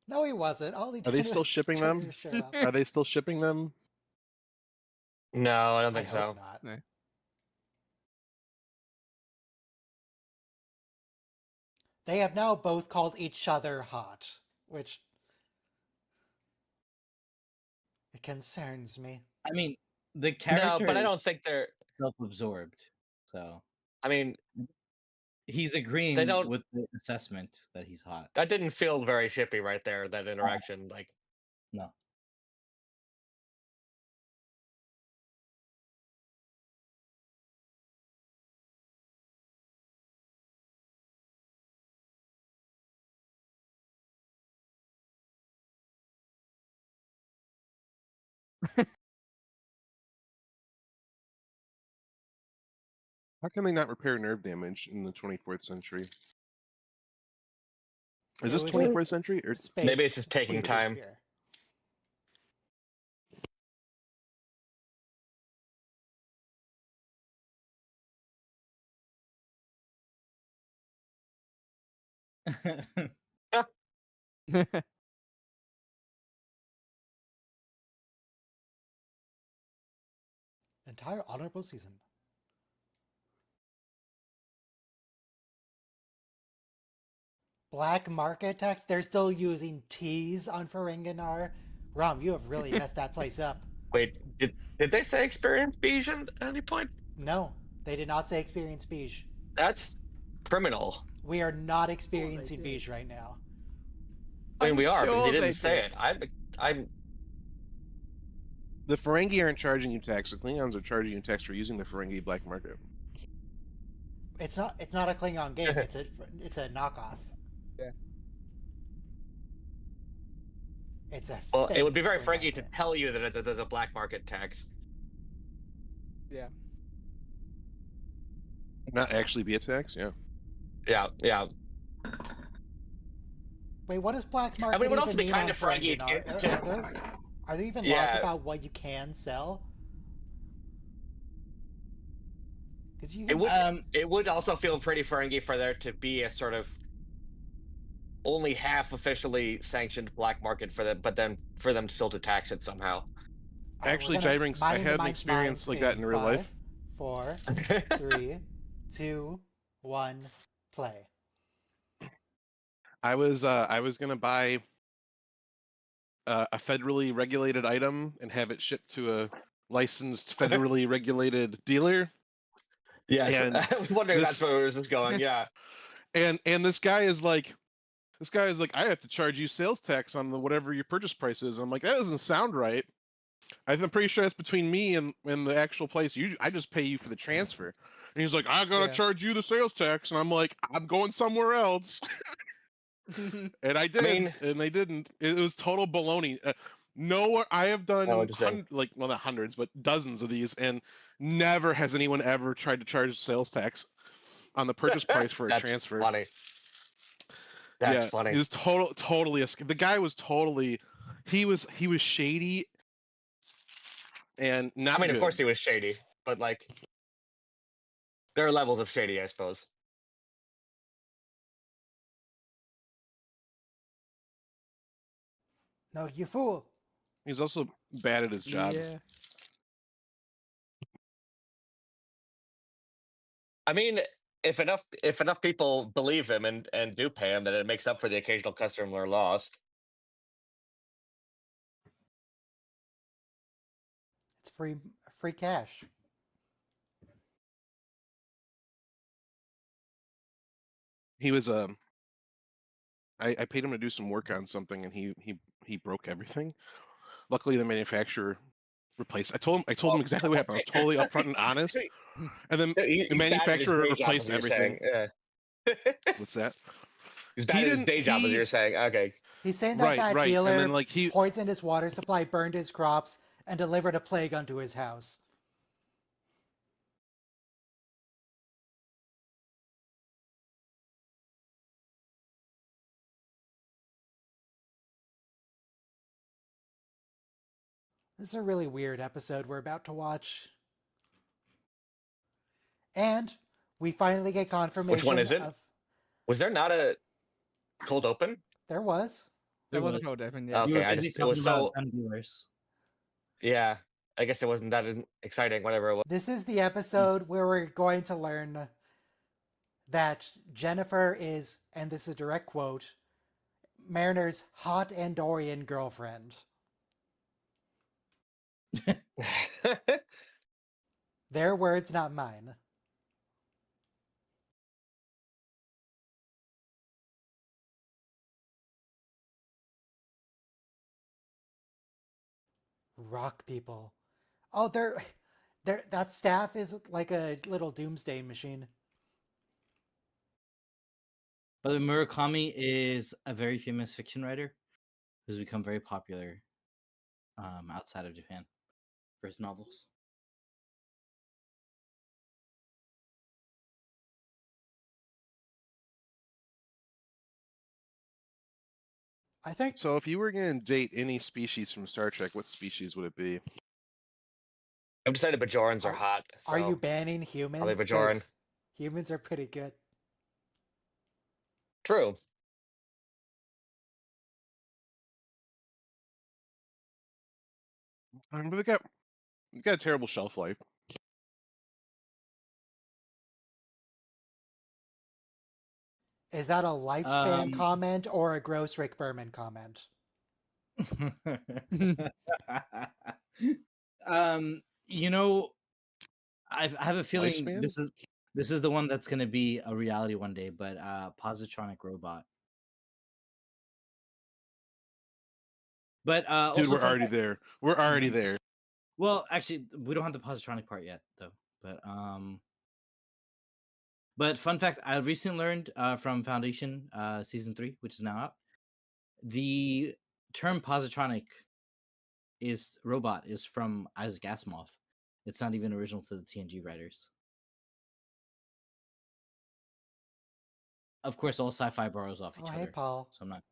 No, he wasn't. All he Are did they still was shipping turn them? his shirt off. Are they still shipping them? No, I don't I think hope so. not. No. They have now both called each other hot, which it concerns me. I mean, the No, character but I is don't think they're. self-absorbed, so I mean, he's agreeing don't- with the assessment that he's hot. that didn't feel very shippy right there. That interaction, like. No. How can they not repair nerve damage in the 24th century? Is It this was 24th century or Space. Maybe it's just taking Queen's time. Spear. Entire honorable season. Black market tax? They're still using T's on Ferenginar? Rom, you have really messed that place up. Wait, did they say experience beige at any point? No, they did not say experience beige. That's criminal. We are not experiencing did. beige right now. I mean, I'm we are, but sure they they didn't say did. it. I'm. the Ferengi aren't charging you tax? The Klingons are charging you tax for using the Ferengi black market. It's not a Klingon game. It's a knockoff. Yeah. It's a Well, it would be fake very Klingon Frankie to game. tell you that there's a black market tax. Yeah. Not actually be a tax, yeah. Yeah. Wait, what does black market I mean, it would even also be mean kind on of Frankie Ferenginar? Are there even laws Yeah. about what you can sell? Because you It would. Um, It would also feel pretty Ferengi for there to be a sort of only half officially sanctioned black market for them, but then for them still to tax it somehow. All right, Actually, we're gonna Jybrinks, I mine the had an mind's experience mind like that in real life. 5, 4, 3, 2, 1, play. I was gonna buy a federally regulated item and have it shipped to a licensed federally regulated dealer. Yes, And I was wondering this that's where this was going. Yeah, and this guy is like, I have to charge you sales tax on the whatever your purchase price is. I'm like, that doesn't sound right. I'm pretty sure that's between me and the actual place. I just pay you for the transfer. And he's like, I gotta Yeah. charge you the sales tax, and I'm like, I'm going somewhere else. And I did, mean- and they didn't. It was total baloney. Nowhere I have done interesting. well, not hundreds, but dozens of these, and never has anyone ever tried to charge sales tax on the purchase price for a That's transfer. funny. That's Yeah, funny. he was totally the guy was totally, he was shady and not I mean, good. of course he was shady, but like, there are levels of shady, I suppose. No, you fool. He's also bad at his job. Yeah. I mean, if enough people believe him and do pay him, then it makes up for the occasional customer lost. It's free cash. He was I paid him to do some work on something, and he broke everything. Luckily, the manufacturer replaced. I told him exactly what happened. I was totally upfront and honest. Sweet. And then So the he's bad at his manufacturer day job, replaced as you're everything. saying. Yeah. What's that? He's bad at his day job, as you're saying. Okay. He's saying that that Right. dealer And then like he poisoned his water supply, burned his crops, and delivered a plague unto his house. This is a really weird episode we're about to watch. And we finally get confirmation Which one is it? of Was there not a cold open? there was. There was a was. cold open, We yeah. Okay, were I busy just it was talking about so gun dealers. yeah. I guess it wasn't that exciting. Whatever it was. This is the episode where we're going to learn that Jennifer is, and this is a direct quote, Mariner's hot Andorian girlfriend. Their words, not mine. Rock people. Oh, they're that staff is like a little doomsday machine. But Murakami is a very famous fiction writer who's become very popular outside of Japan for his novels. I think. So if you were gonna date any species from Star Trek, what species would it be? I've decided Bajorans are hot. Are so you banning humans? Probably Bajoran. 'Cause humans are pretty good. True. But they got a terrible shelf life. Is that a lifespan comment or a gross Rick Berman comment? You know, I have a feeling Lifespan? this is the one that's going to be a reality one day. But positronic robot. But Dude, also we're fun already fact- there. We're already there. Well, actually, we don't have the positronic part yet, though. But fun fact, I recently learned from Foundation season 3, which is now out. The term positronic is robot is from Isaac Asimov. It's not even original to the TNG writers. Of course, all sci-fi borrows off each Oh, other. hey, Paul. So I'm not.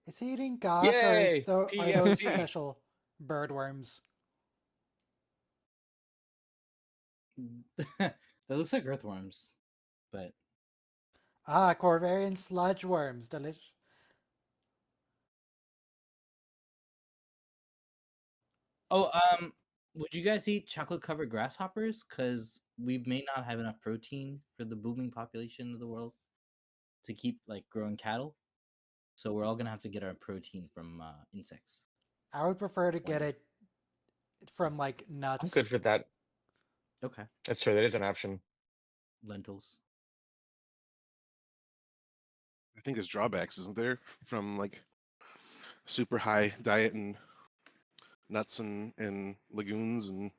Is he eating gawk or is Yay! are PFC. those special bird worms? That looks like earthworms, but Ah, Corvarian sludge worms. Delicious. Oh, would you guys eat chocolate covered grasshoppers? Because we may not have enough protein for the booming population of the world to keep like growing cattle. So we're all gonna have to get our protein from insects. I would prefer to get Wonder. it from like I'm nuts. good for that. Okay, That's true. That is an option. lentils. I think there's drawbacks, isn't there, from like super high diet and nuts and legumes and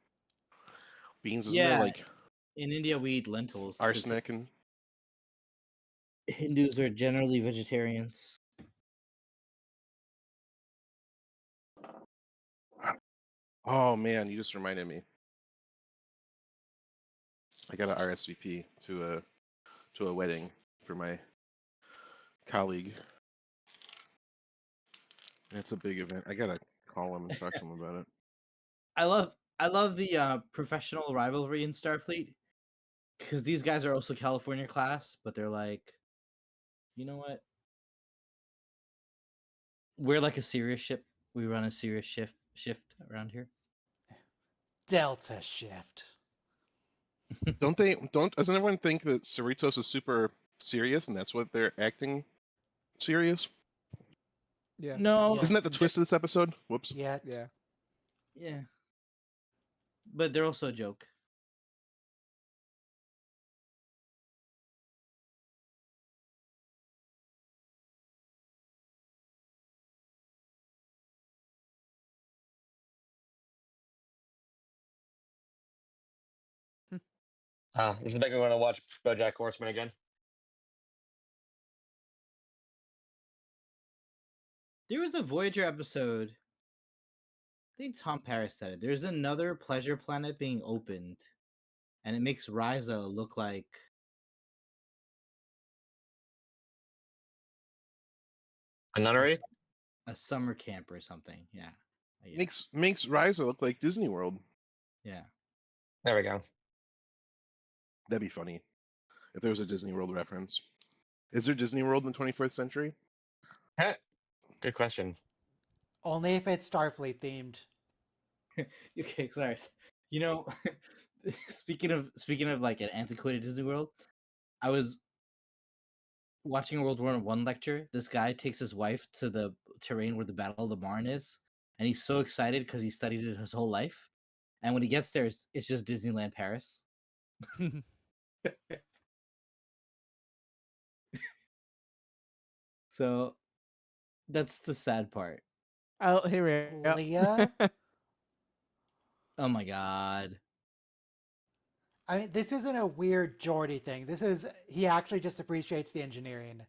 beans? Isn't there Yeah, like in India we eat lentils. 'Cause arsenic and Hindus are generally vegetarians. oh man, you just reminded me. I got an RSVP to a wedding for my colleague. And it's a big event. I gotta call him and talk to him about it. I love the professional rivalry in Starfleet because these guys are also California class, but they're like, you know what? We're like a serious ship. We run a serious shift around here. Delta shift. Don't doesn't everyone think that Cerritos is super serious and that's what they're acting serious? Yeah. No, Yeah. Isn't that the twist of this episode? Whoops. Yet. Yeah. yeah, but they're also a joke. This is making me want to watch BoJack Horseman again. There was a Voyager episode. I think Tom Paris said it. There's another pleasure planet being opened, and it makes Risa look like A nunnery? a summer camp or something. Yeah, I guess. Makes Risa look like Disney World. Yeah. There we go. That'd be funny if there was a Disney World reference. Is there Disney World in the 21st century? Heh. Good question. Only if it's Starfleet themed. Okay, sorry. You know, speaking of like an antiquated Disney World, I was watching a World War One lecture. This guy takes his wife to the terrain where the Battle of the Marne is, and he's so excited because he studied it his whole life. And when he gets there, it's just Disneyland Paris. So that's the sad part. Oh, here we go. Leah? Oh my god. I mean, this isn't a weird Geordie thing. This is, he actually just appreciates the engineering.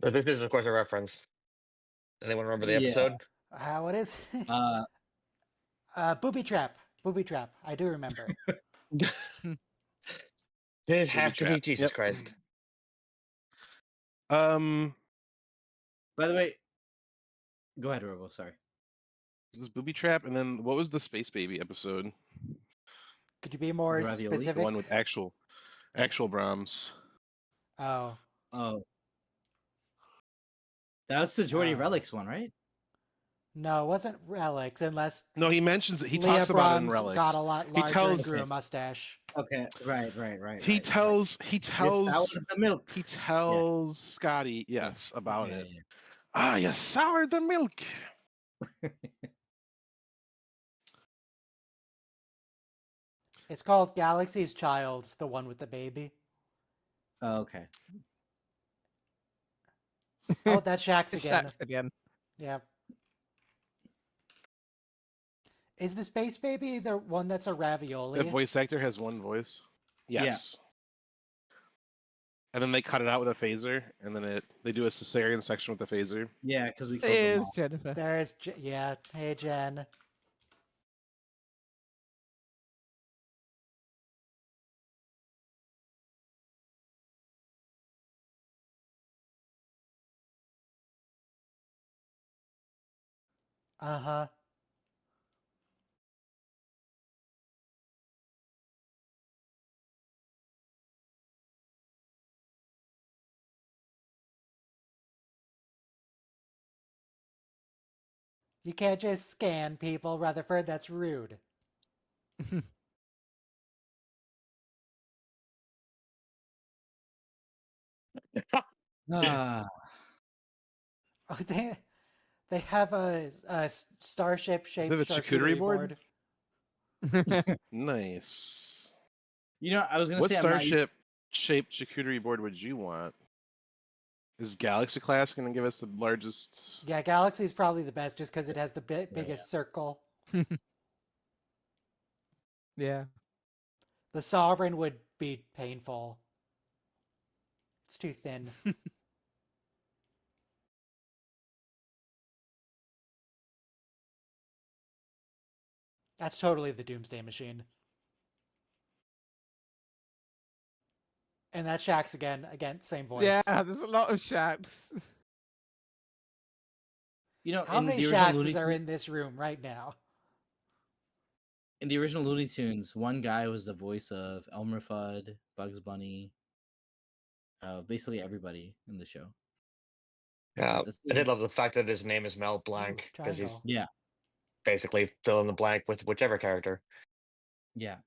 So this is, of course, a reference. Anyone remember the Yeah. episode? What is Booby Trap. Booby Trap. I do remember. Did it have to be? Trap. Jesus Yep. Christ. By the way, go ahead, Robo. Sorry. This is Booby Trap, and then what was the Space Baby episode? Could you be more The ravioli? specific? The one with actual Brahms. Oh. Oh, that's the Jordy Oh. Relics one, right? No, it wasn't Relics, unless No, he mentions it. He Leah talks about it in Brahms Relics. got a lot He larger and tells- grew a mustache. Okay, right. He tells the milk. he tells Scotty yes about Yeah, it. yeah. Ah, you soured the milk. It's called Galaxy's Child, the one with the baby. Oh, okay. Oh, that's Shax It's again. Shax again. Yeah. Is the Space Baby the one that's a ravioli? That voice actor has one voice. Yeah. Yes. And then they cut it out with a phaser, and then they do a cesarean section with the phaser. Yeah, because we killed them Here's all. Jennifer. There's, yeah. Hey, Jen. Uh-huh. You can't just scan people, Rutherford. That's rude. Ah, Oh, they have a starship They shaped have a charcuterie charcuterie board? board. Nice. I was gonna What say I'm not used. starship shaped charcuterie board would you want? Is Galaxy Class going to give us the largest? Yeah, Galaxy's probably the best just because it has the Yeah. biggest circle. Yeah. The Sovereign would be painful. It's too thin. That's totally the Doomsday Machine. And that's Shax again. Again, same voice. Yeah, there's a lot of shacks. How In many the original Shaxes are in this room right now? in the original Looney Tunes, one guy was the voice of Elmer Fudd, Bugs Bunny, basically everybody in the show. Yeah, That's I did love the fact that his name is Mel Blanc because he's Triangle. Yeah, basically fill in the blank with whichever character. yeah.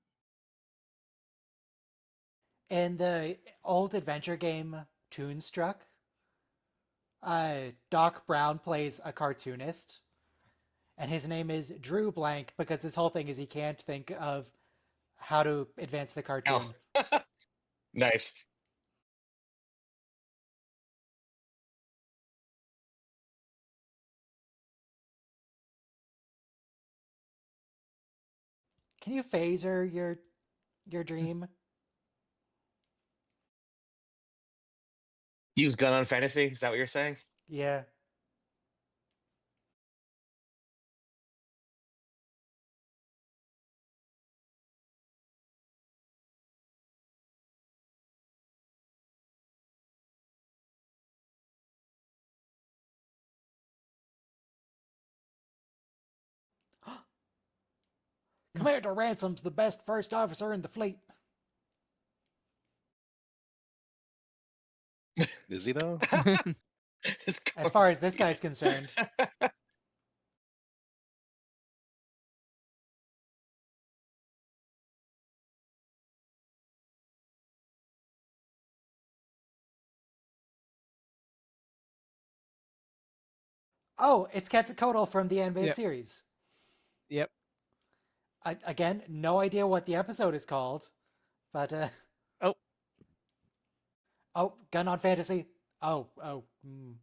In the old adventure game Toonstruck, Doc Brown plays a cartoonist, and his name is Drew Blank because this whole thing is he can't think of how to advance the cartoon. Oh, nice. Can you phaser your dream? Use gun on fantasy. Is that what you're saying? Yeah. Commander Ransom's the best first officer in the fleet. Is he though? As far as this guy's concerned. Oh, it's Quetzalcoatl from the animated Yep. series. Yep. Again, no idea what the episode is called, but Oh. oh, gun on fantasy. Oh.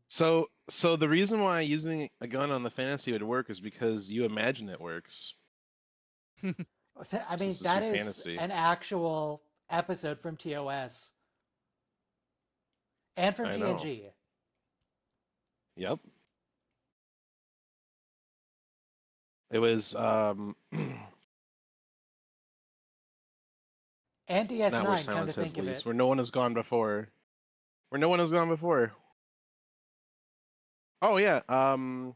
So the reason why using a gun on the fantasy would work is because you imagine it works. I mean, This is that your is fantasy. an actual episode from TOS and from I know. TNG. Yep. It was And DS9, not where come to silence has think of least, it. where no one has gone before. Where no one has gone before. Oh yeah. Oh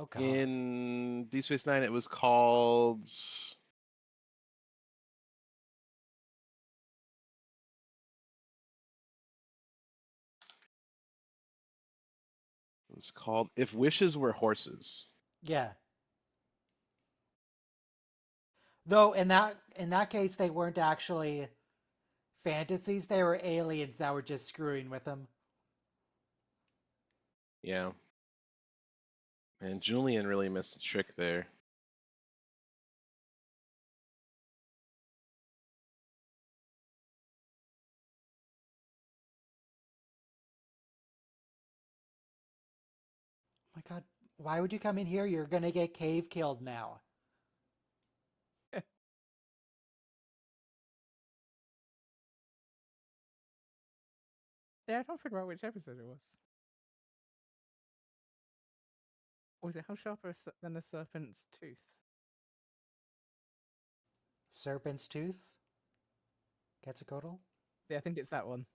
god. In Deep Space Nine, it was called. It was called "If Wishes Were Horses." Yeah. Though in that case they weren't actually fantasies, they were aliens that were just screwing with them. Yeah. And Julian really missed a trick there. Oh my god, why would you come in here? You're gonna get cave killed now. Yeah, I don't figure out which episode it was. Or was it How Sharper Than a Serpent's Tooth? Serpent's Tooth? Quetzalcoatl? Yeah, I think it's that one.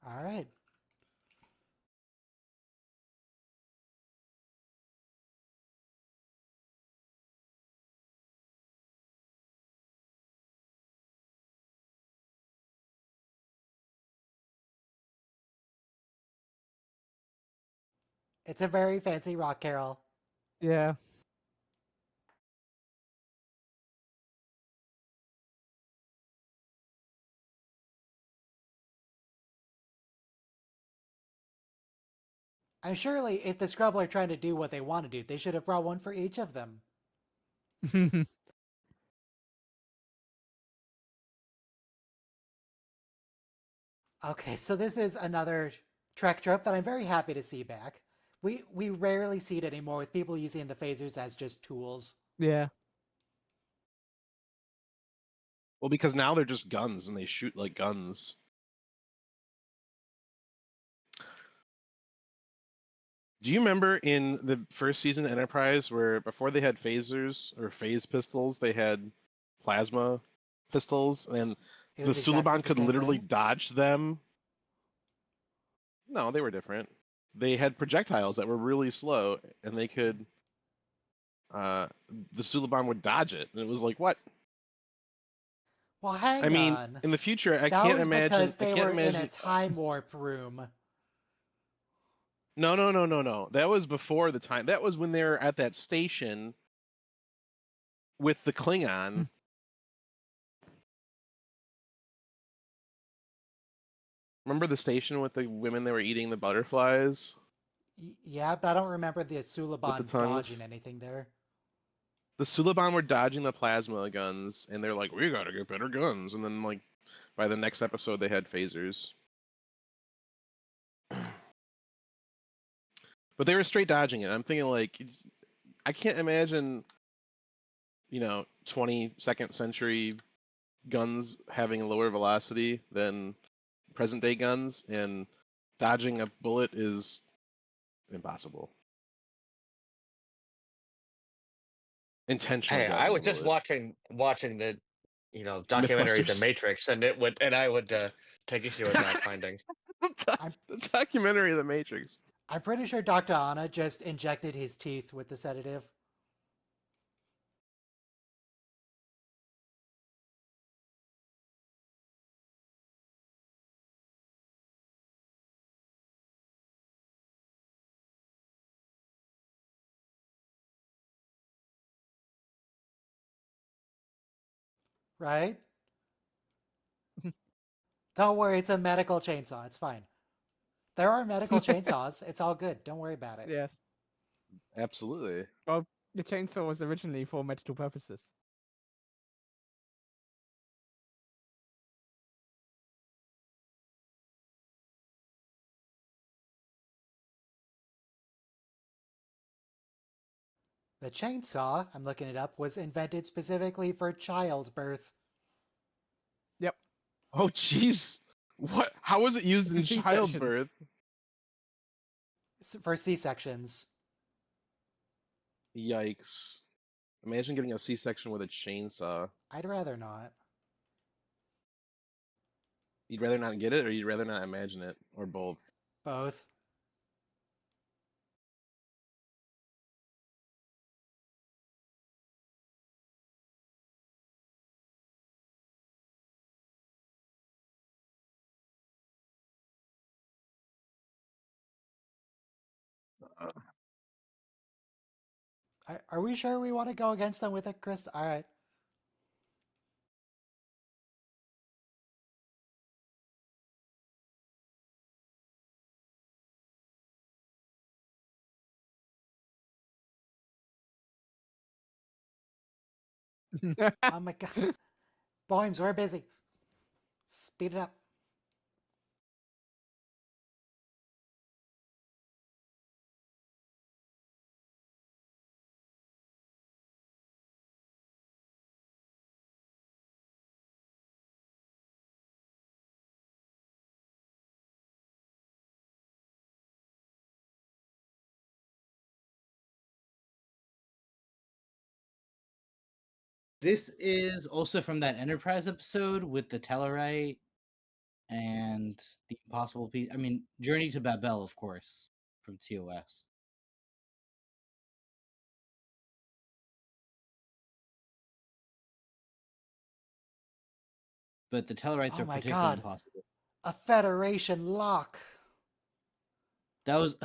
Alright. It's a very fancy rock carol. Yeah. And surely, if the Scrubble are trying to do what they want to do, they should have brought one for each of them. Okay, so this is another Trek trope that I'm very happy to see back. We rarely see it anymore with people using the phasers as just tools. Yeah. Well, because now they're just guns and they shoot like guns. Do you remember in the first season of Enterprise where before they had phasers or phase pistols, they had plasma pistols, and It the was exactly Suliban the could same literally thing. dodge them? No, they were different. They had projectiles that were really slow, and they could. The Suliban would dodge it, and it was like, what? Well, I hang mean, on. in the future, I That can't was imagine. because I they can't were in a imagine. time warp room. No. That was before the time. That was when they were at that station with the Klingon. Remember the station with the women that were eating the butterflies Yeah, but I don't remember the with the Suliban tongues? dodging anything there. The Suliban were dodging the plasma guns, and they're like, "We gotta get better guns." And then, like, by the next episode, they had phasers. But they were straight dodging it. I'm thinking, like, I can't imagine, 22nd century guns having a lower velocity than present day guns, and dodging a bullet is impossible. Intentionally Hey, I dodging a was just bullet. watching the documentary The Mythbusters. Matrix, and I would take issue with that finding. I'm The documentary of the Matrix. I'm pretty sure Dr. Anna just injected his teeth with the sedative. Right? Don't worry, it's a medical chainsaw. It's fine. There are medical chainsaws. It's all good. Don't worry about it. Yes. Absolutely. Well, the chainsaw was originally for medical purposes. The chainsaw, I'm looking it up, was invented specifically for childbirth. Yep. Oh, jeez. What? How was it used For in C-sections. childbirth? For C-sections. Yikes. Imagine getting a C-section with a chainsaw. I'd rather not. You'd rather not get it, or you'd rather not imagine it, or both? Both. Are we sure we want to go against them with it, Chris? All right. Oh my god. Boymes, we're busy. Speed it up. This is also from that Enterprise episode with the Tellarite and the Impossible Piece. I mean, Journey to Babel, of course, from TOS. But the Tellarites Oh are my particularly god. impossible. A Federation lock. That was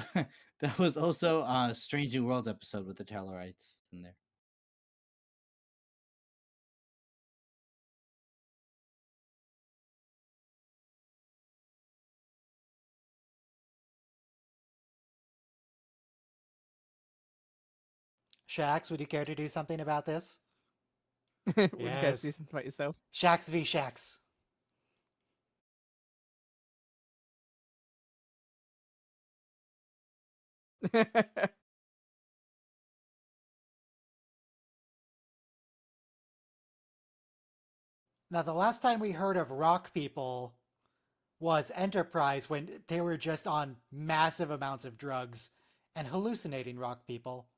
That was also a Strange New World episode with the Tellarites in there. Shax, would you care to do something about this? Would you care to do Yes. something about yourself? Shax v. Shax. Now, the last time we heard of rock people was Enterprise when they were just on massive amounts of drugs and hallucinating rock people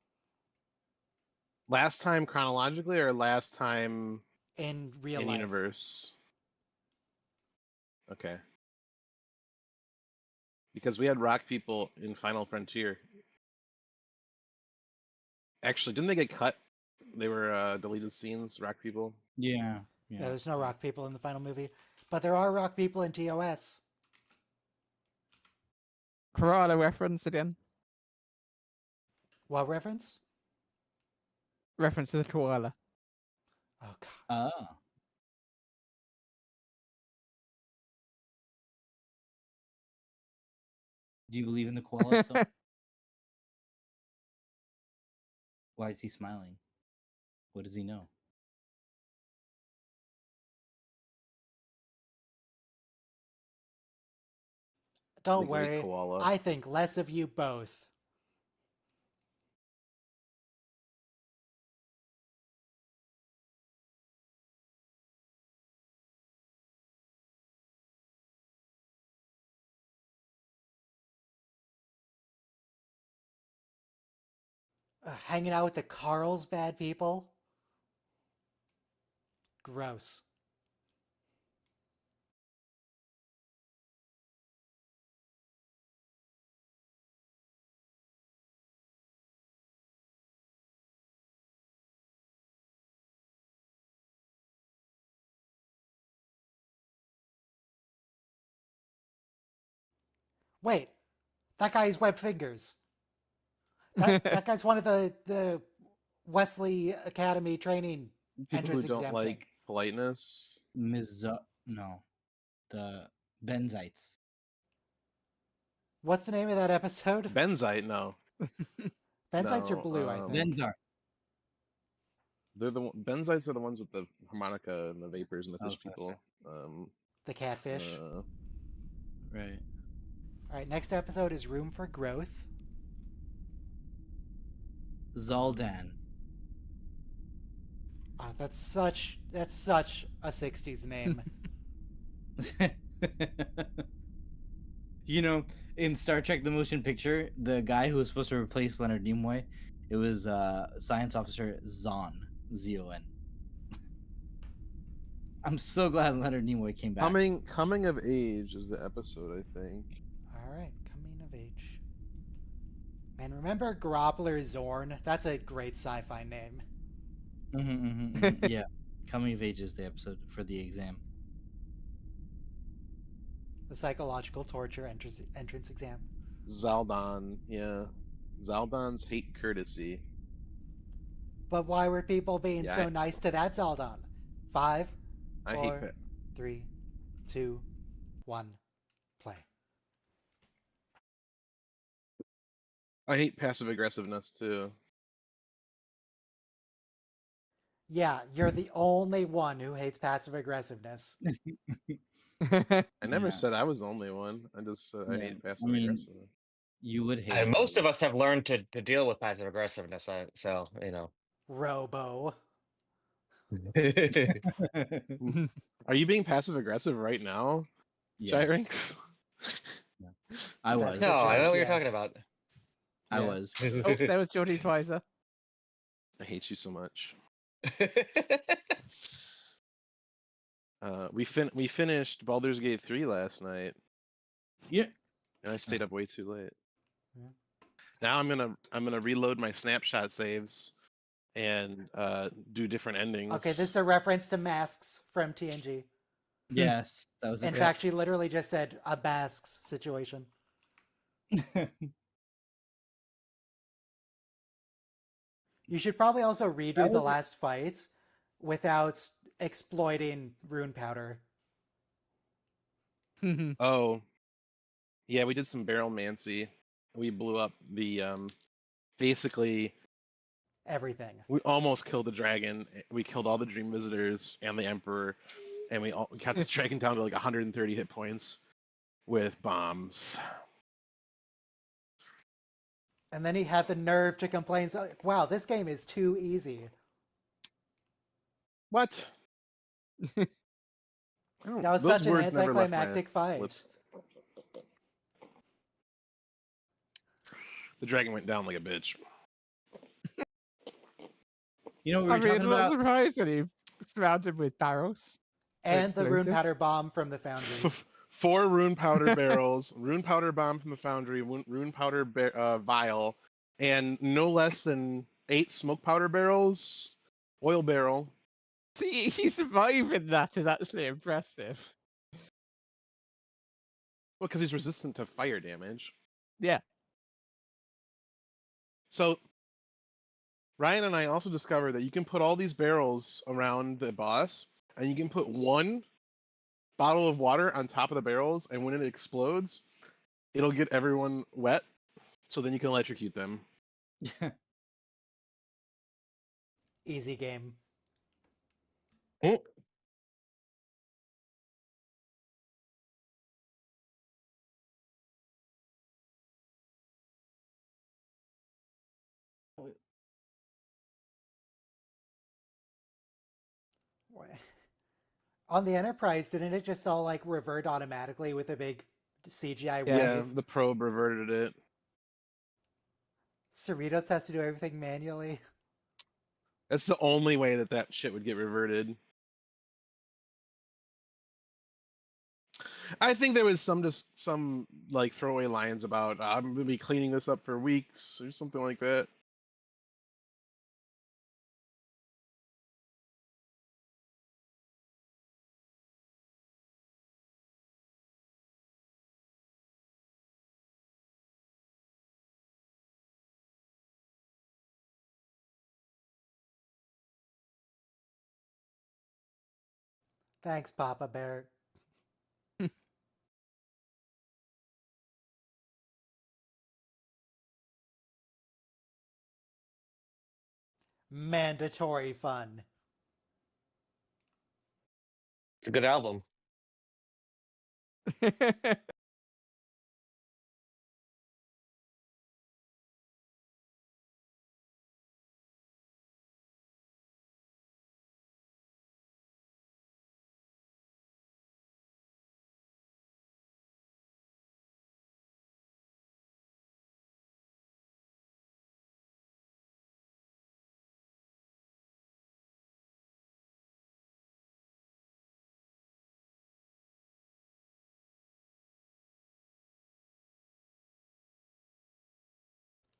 Last time chronologically, or last time in real in life. universe? Okay. Because we had rock people in Final Frontier. Actually, didn't they get cut? They were deleted scenes, rock people. Yeah. Yeah, there's no rock people in the final movie, but there are rock people in TOS. Koala reference again. What reference? Reference to the koala. Oh god. Oh. Do you believe in the koala? So? Why is he smiling? What does he know? Don't The great worry. koala. I think less of you both. Hanging out with the Carlsbad people? Gross. Wait, that guy's web fingers. That guy's one of the Wesley Academy training People entrance who don't exam like thing. politeness. No. The Benzites. What's the name of that episode? Benzite, no. Benzites are No, blue, I think. Benzar. They're Benzites are the ones with the harmonica and the vapors and the fish Okay. people. The catfish. Right. All right, next episode is Room for Growth. Zaldan. Oh, that's such a 60s name. You know, in Star Trek: The Motion Picture, the guy who was supposed to replace Leonard Nimoy, it was Science Officer Zon, Z-O-N. I'm so glad Leonard Nimoy came back. Coming of Age is the episode, I think. All right, coming of age. And remember Groppler Zorn? That's a great sci-fi name. Yeah, Coming of Age is the episode for the exam. The psychological torture entrance exam. Zaldon, yeah. Zaldon's hate courtesy. But why were people being Yeah, so nice to that Zaldon? 5, I hate 4, 3, 2, 1, play. I hate passive aggressiveness too. Yeah, you're the only one who hates passive aggressiveness. I never Yeah. said I was the only one. I just said I Yeah, hate passive I mean, aggressiveness. You would hate And it. most of us have learned to deal with passive aggressiveness. So you know. Robo. Are you being passive aggressive right now, Yes. Gyrinx? I That's was. the No, I know what you're yes. talking about. I Yeah. was. Oh, there was Jordy Twizer. I hate you so much. We finished Baldur's Gate 3 last night, Yeah. and I stayed up way too late. Yeah. Now I'm gonna reload my snapshot saves and do different endings. Okay, this is a reference to Masks from TNG. Yes, that was. In a fact, she literally just said a Masks situation. You should probably also That redo the was last fight without exploiting rune powder. Oh, yeah, we did some barrel mancy. We blew up the basically Everything. we almost killed the dragon. We killed all the dream visitors and the emperor, and we got the dragon down to like 130 hit points with bombs. And then he had the nerve to complain, so, like, wow, this game is too easy. What? That was Those such an words never left my anticlimactic fight. lips. The dragon went down like a bitch. You know what we I were mean, talking I'm not about? surprised when you surrounded with barrels. And the rune explosives. powder bomb from the foundry. 4 rune powder barrels, rune powder bomb from the foundry, rune powder vial, and no less than 8 smoke powder barrels, oil barrel. See, he surviving that is actually impressive. Well, because he's resistant to fire damage. Yeah. So Ryan and I also discovered that you can put all these barrels around the boss, and you can put one bottle of water on top of the barrels, and when it explodes, it'll get everyone wet, so then you can electrocute them. Easy game. Mm. On the Enterprise, didn't it just all like revert automatically with a big CGI Yeah. wave? The probe reverted it. Cerritos has to do everything manually. That's the only way that that shit would get reverted. I think there was some like throwaway lines about I'm gonna be cleaning this up for weeks or something like that. Thanks, Papa Bear. Mandatory fun. It's a good album.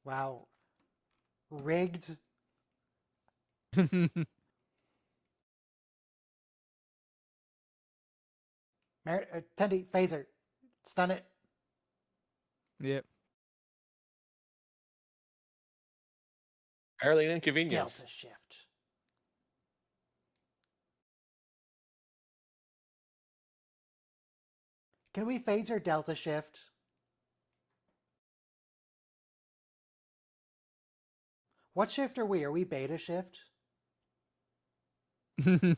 Wow. Rigged. Tendi, phaser. Stun it. Yep. Fairly an inconvenience. Delta shift. Can we phaser delta shift? What shift are we? Are we beta shift? I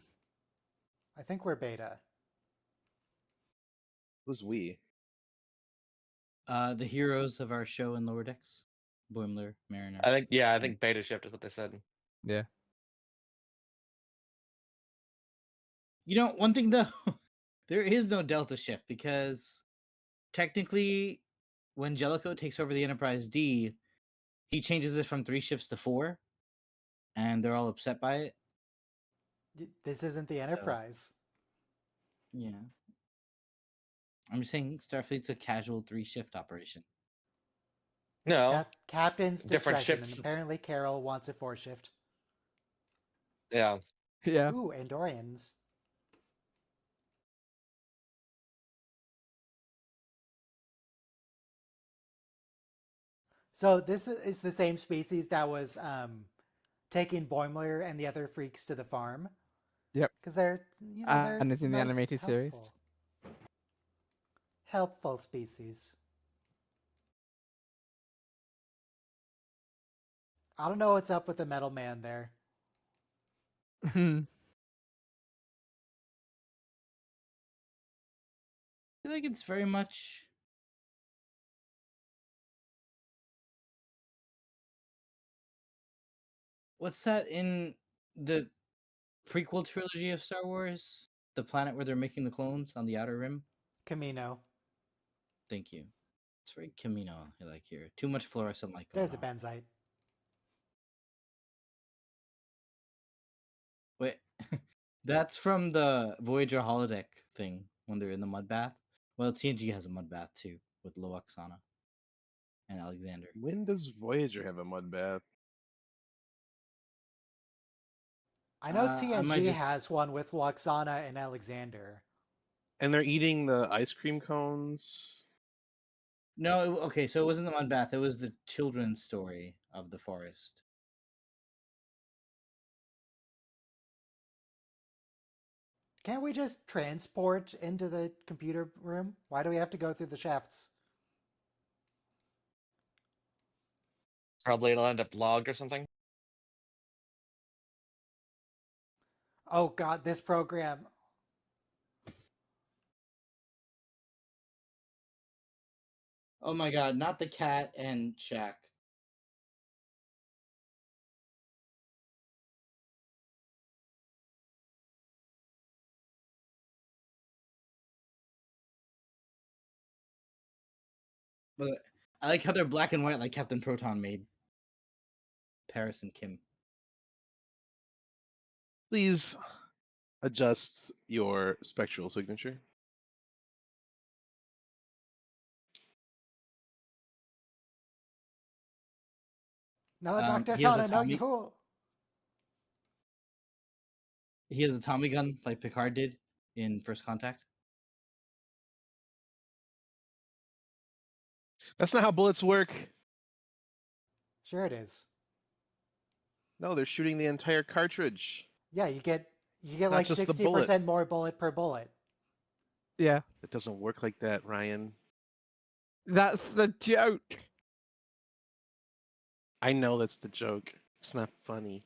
think we're beta. Who's we? The heroes of our show in Lower Decks. Boimler, Mariner. I think beta shift is what they said. Yeah. You know, one thing though, there is no Delta shift because technically, when Jellicoe takes over the Enterprise D, he changes it from 3 shifts to 4, and they're all upset by it. This isn't the Enterprise. Yeah. I'm just saying Starfleet's a casual 3-shift operation. No, That captain's different discretion, and ships. apparently Carol wants a 4-shift. Yeah. Yeah. Ooh, Andorians. So this is the same species that was taking Boimler and the other freaks to the farm. Yep. Because they're, they're And it's in the nice, animated series. helpful. Helpful species. I don't know what's up with the metal man there. I feel like it's very much what's that in the prequel trilogy of Star Wars? The planet where they're making the clones on the Outer Rim? Camino. Thank you. It's very Camino, I like here. Too much fluorescent light going There's a on. benzite. Wait, that's from the Voyager holodeck thing when they're in the mud bath. Well, TNG has a mud bath too with Loaxana and Alexander. When does Voyager have a mud bath? I know I might TNG just- has one with Loxana and Alexander. And they're eating the ice cream cones. No, okay, so it wasn't the mud bath. It was the children's story of the forest. Can't we just transport into the computer room? Why do we have to go through the shafts? Probably it'll end up logged or something. Oh god, this program. Oh my god, not the cat and Shaq. But I like how they're black and white like Captain Proton made. Paris and Kim. Please adjust your spectral signature. No, Dr. he has a Shana, no, you Tommy- fool. He has a Tommy gun like Picard did in First Contact. That's not how bullets work. Sure it is. No, they're shooting the entire cartridge. Yeah, you get Not like just the 60% more bullet per bullet. Yeah, It doesn't work like that, Ryan. that's the joke. I know that's the joke. It's not funny.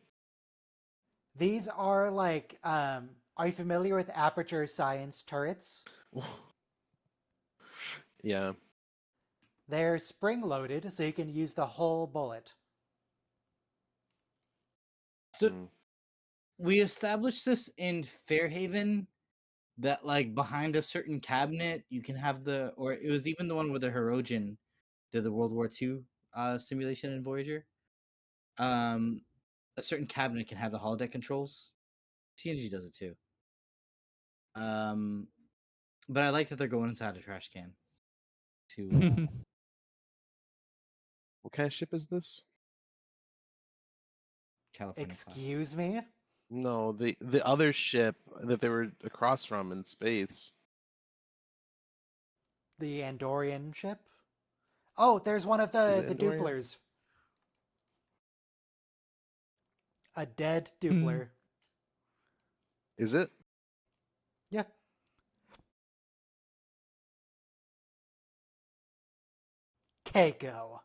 These are like, are you familiar with aperture science turrets? Yeah. They're spring loaded, so you can use the whole bullet. So Mm. we established this in Fairhaven that like behind a certain cabinet you can have the, or it was even the one with the Hirogen did the World War II simulation in Voyager. A certain cabinet can have the holodeck controls. TNG does it too. But I like that they're going inside a trash can to What kind of ship is this? California class. Excuse me? No, the other ship that they were across from in space. The Andorian ship? Oh, there's one of Is the it Andorian? duplers. A dead Hmm. dupler. Is it? Yeah. Keiko.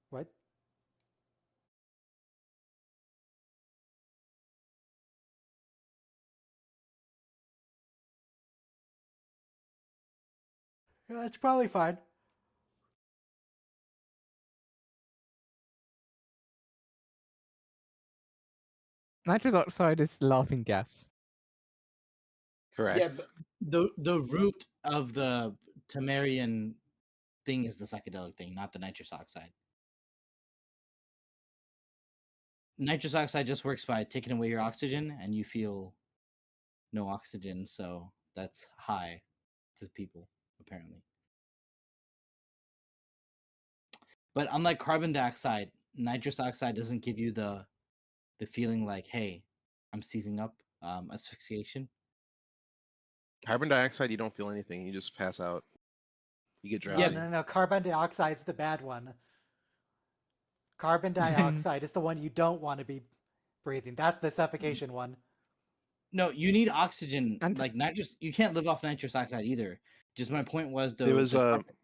What? Yeah, it's probably fine. Nitrous oxide is laughing gas. Correct. Yeah, but the root of the Tamarian thing is the psychedelic thing, not the nitrous oxide. Nitrous oxide just works by taking away your oxygen and you feel no oxygen, so that's high to people, apparently. But unlike carbon dioxide, nitrous oxide doesn't give you the feeling like, hey, I'm seizing up, asphyxiation. Carbon dioxide, you don't feel anything. You just pass out. You get No, drowsy. no. Carbon dioxide's the bad one. Carbon dioxide is the one you don't want to be breathing. That's the suffocation one. No, you need oxygen. And- Like you can't live off nitrous oxide either. Just my point was though. There was the a. carbon-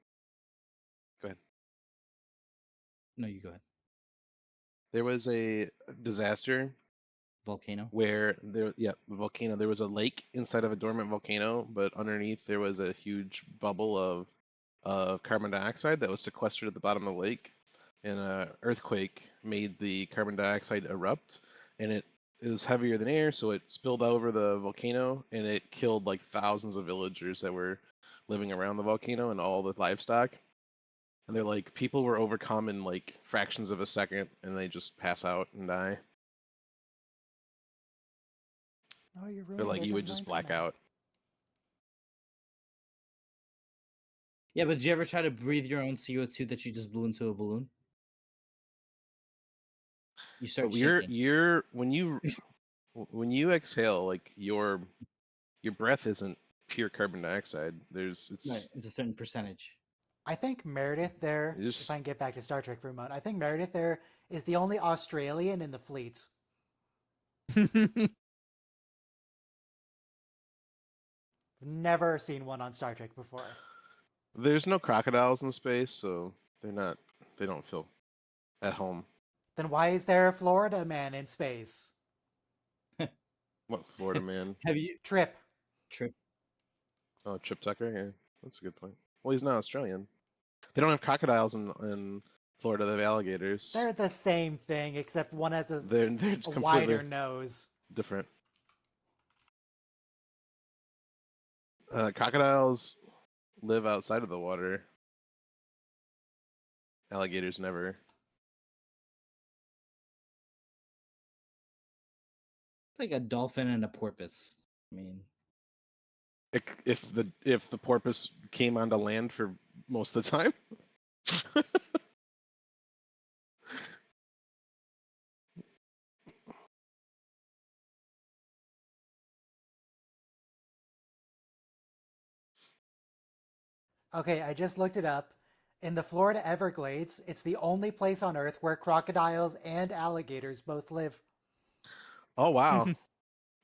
Go ahead. No, you go ahead. There was a disaster Volcano. where the volcano. There was a lake inside of a dormant volcano, but underneath there was a huge bubble of carbon dioxide that was sequestered at the bottom of the lake, and an earthquake made the carbon dioxide erupt, and it was heavier than air, so it spilled over the volcano, and it killed like thousands of villagers that were living around the volcano and all the livestock. And they're like, people were overcome in like fractions of a second, and they just pass out and die. Oh, you're ruining They're like, their you would just designs black for now. out. Yeah, but did you ever try to breathe your own CO2 that you just blew into a balloon? You start But shaking. you're when you exhale, like your breath isn't pure carbon dioxide. There's Right, it's a certain percentage. I think Meredith there, You if just- I can get back to Star Trek for a moment, I think Meredith there is the only Australian in the fleet. Never seen one on Star Trek before. there's no crocodiles in space, so they don't feel at home. Then why is there a Florida man in space? What Florida man? Have you Trip. trip? Oh, Chip Tucker. Yeah, that's a good point. Well, he's not Australian. They don't have crocodiles in Florida. They have alligators. They're the same thing, except one has a They're wider completely nose. different. Crocodiles live outside of the water. Alligators never. It's like a dolphin and a porpoise. I mean, If the porpoise came onto land for most of the time. Okay, I just looked it up. In the Florida Everglades, it's the only place on Earth where crocodiles and alligators both live. Oh wow!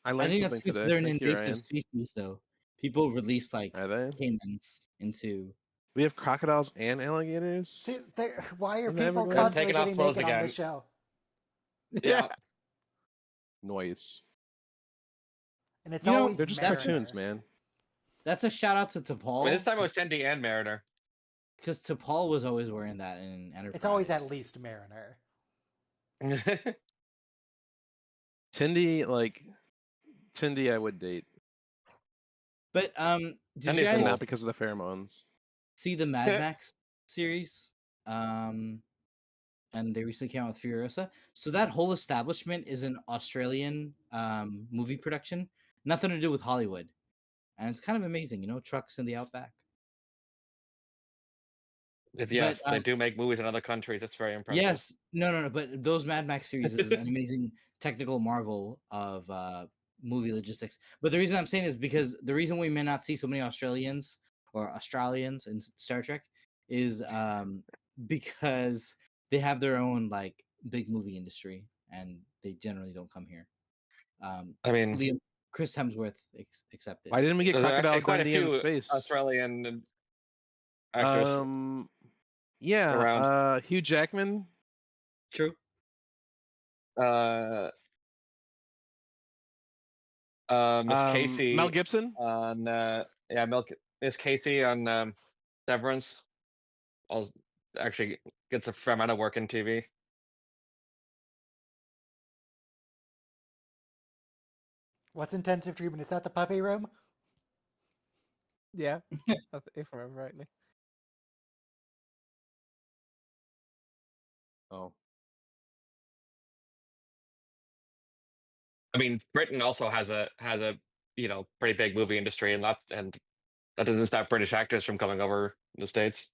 I I learned think something that's because today. they're an Thank you, invasive Ryan. species, though. People release like Are they? caimans into. We have crocodiles and alligators. See, why are In the people Everglades? constantly Taking off getting clothes naked on again. this show? Yeah. Noise. And it's You know, always They're just Mariner. cartoons, man. That's a shout out to I T'Pol. mean, this time it was Cindy and Mariner. Because T'Pol was always wearing that in Enterprise. It's always at least Mariner. Tindy, I would date, But did Cindy's you guys cool. not because of the pheromones. see the Mad Max series? And they recently came out with Furiosa. So that whole establishment is an Australian movie production, nothing to do with Hollywood, and it's kind of amazing. You know, trucks in the outback. Yes, But, they do make movies in other countries. That's very impressive. Yes, no. But those Mad Max series is an amazing technical marvel of movie logistics. But the reason I'm saying is because the reason we may not see so many Australians in Star Trek is because they have their own like big movie industry, and they generally don't come here. I mean, Chris Hemsworth accepted. Why didn't we get there's Crocodile actually quite a Dundee in few space? Australian actors Yeah. around. Hugh Jackman. True. Miss Casey Mel Gibson. on Miss Casey on Severance. Actually gets a fair amount of work in TV. What's intensive treatment? Is that the puppy room? Yeah, if I remember rightly. Oh. I mean, Britain also has a pretty big movie industry, and that doesn't stop British actors from coming over the States.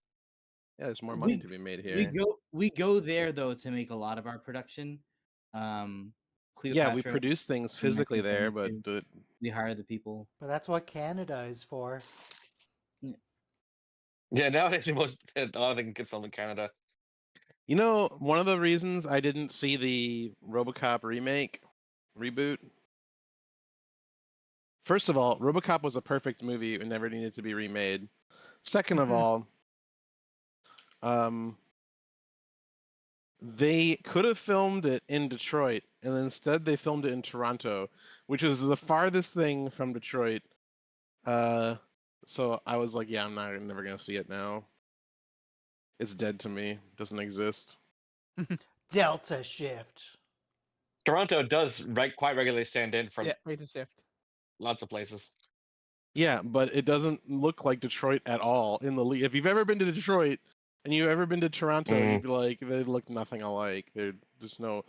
Yeah, there's more money to be made here. We go there though to make a lot of our production. Yeah, we Cleopatra, produce things physically there, but 1922. We hire the people. But that's what Canada is for. Yeah, nowadays most a lot of them get filmed in Canada. You know, one of the reasons I didn't see the RoboCop reboot. First of all, RoboCop was a perfect movie and never needed to be remade. Second of all, they could have filmed it in Detroit, and instead they filmed it in Toronto, which is the farthest thing from Detroit. So I was like, yeah, never gonna see it now. It's dead to me. Doesn't exist. Delta shift. Toronto does quite regularly stand in for Yeah, Rate of Shift. lots of places. Yeah, but it doesn't look like Detroit at all in the league. If you've ever been to Detroit and you've ever been to Toronto, you'd be like, they look nothing alike. There's just no.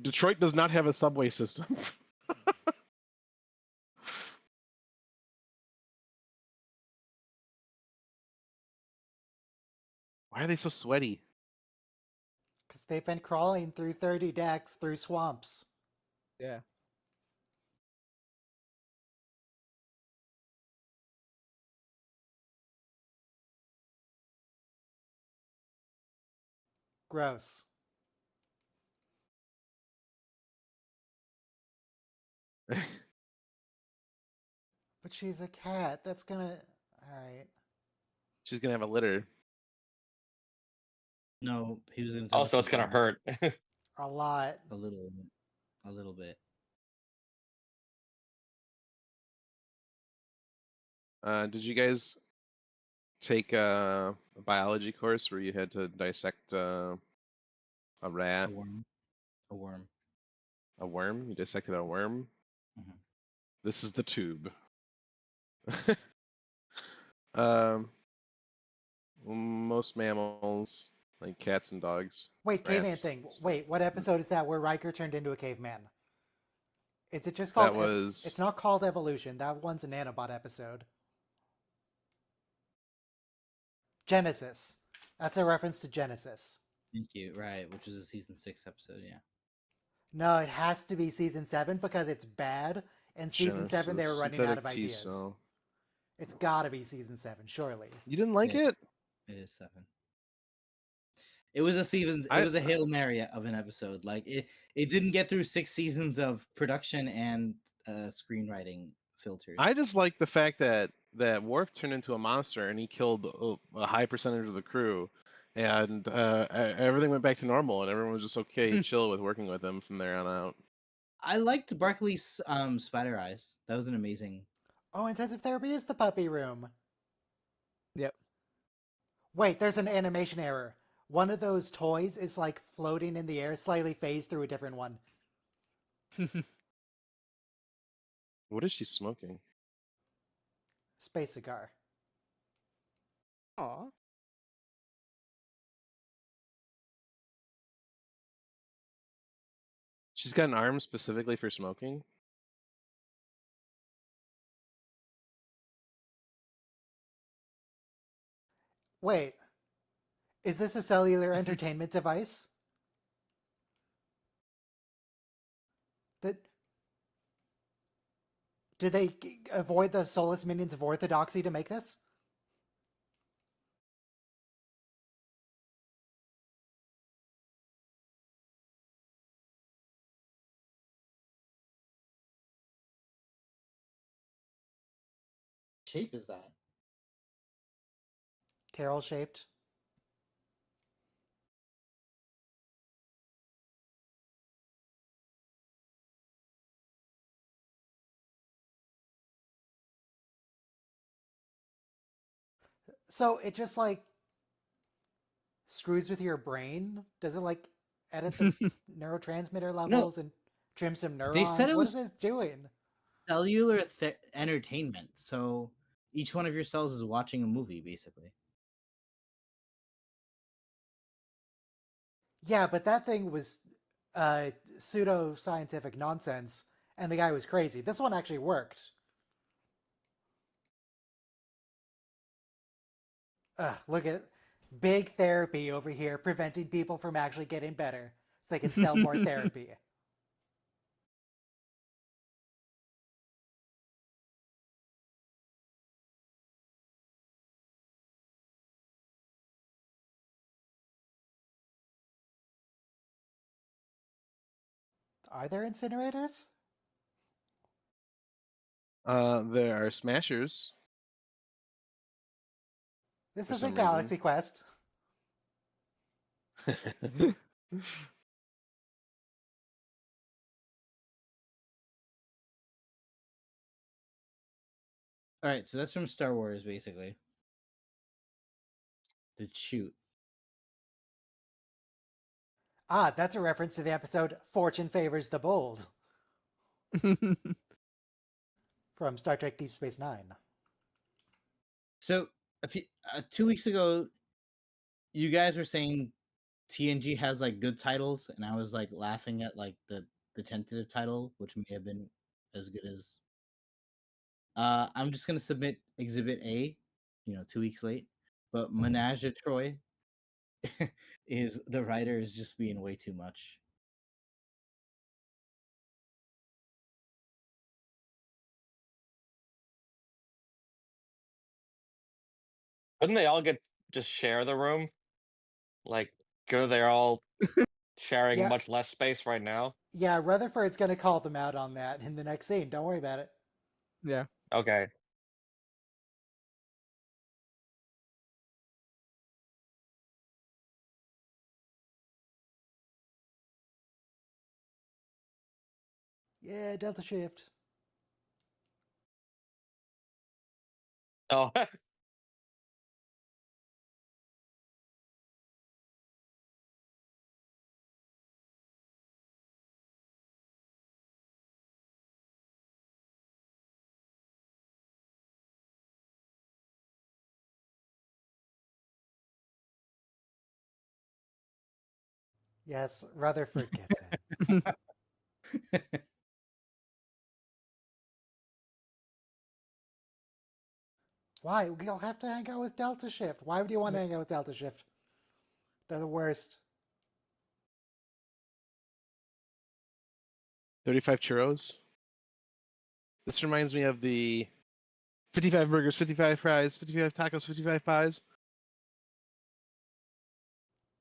Detroit does not have a subway system. Why are they so sweaty? Because they've been crawling through 30 decks through swamps. Yeah. Gross. But she's a cat. That's gonna. Alright. She's gonna have a litter. No, he was gonna. Also, it's gonna hurt. A lot. a little bit. Did you guys take a biology course where you had to dissect a rat, A worm. a worm? You dissected a worm. Mhm. This is the tube. um, most mammals, like cats and dogs. Wait, caveman rats. thing. Wait, what episode is that where Riker turned into a caveman? Is it just called? That was. It's not called Evolution. That one's a nanobot episode. Genesis. That's a reference to Genesis. Thank you. Right, which is a season 6 episode. Yeah. No, it has to be season 7 because it's bad. And season 7 they were running out of Synthetic ideas. T-cell. It's gotta be season 7, surely. You didn't like Yeah. it? It is 7. It was a season. It was a Hail Mary of an episode. Like it didn't get through 6 seasons of production and screenwriting filters. I just like the fact that Worf turned into a monster and he killed a high percentage of the crew, and everything went back to normal, and everyone was just okay, chill with working with him from there on out. I liked Barkley's spider eyes. That was an amazing. Oh, intensive therapy is the puppy room. Yep. Wait, there's an animation error. One of those toys is like floating in the air, slightly phased through a different one. What is she smoking? Space cigar. Aw. She's got an arm specifically for smoking. Wait, is this a cellular entertainment device? That did they avoid the soulless minions of orthodoxy to make this? Shape is that? Carol shaped. So it just like screws with your brain? Does it like edit the neurotransmitter levels and trim some neurons? They said it What was is this doing? cellular entertainment. So each one of your cells is watching a movie, basically. Yeah, but that thing was pseudo-scientific nonsense, and the guy was crazy. This one actually worked. Look at big therapy over here, preventing people from actually getting better, so they can sell more therapy. Are there incinerators? There are smashers. This For isn't some reason. Galaxy Quest. All right, so that's from Star Wars, basically. The shoot. Ah, that's a reference to the episode Fortune Favors the Bold from Star Trek Deep Space Nine. So, 2 weeks ago, you guys were saying TNG has like good titles, and I was like laughing at like the tentative title, which may have been as good as. I'm just gonna submit Exhibit A, 2 weeks late, but Menage a Troy is the writer is just being way too much. Couldn't they all just share the room? Like, they're all sharing Yeah. much less space right now. Yeah, Rutherford's going to call them out on that in the next scene. Don't worry about it. Yeah. Okay. Yeah, Delta Shift. Oh, Yes, Rutherford gets it. Why? We'll have to hang out with Delta Shift. Why would you want to hang out with Delta Shift? They're the worst. 35 churros. This reminds me of the 55 burgers, 55 fries, 55 tacos, 55 pies.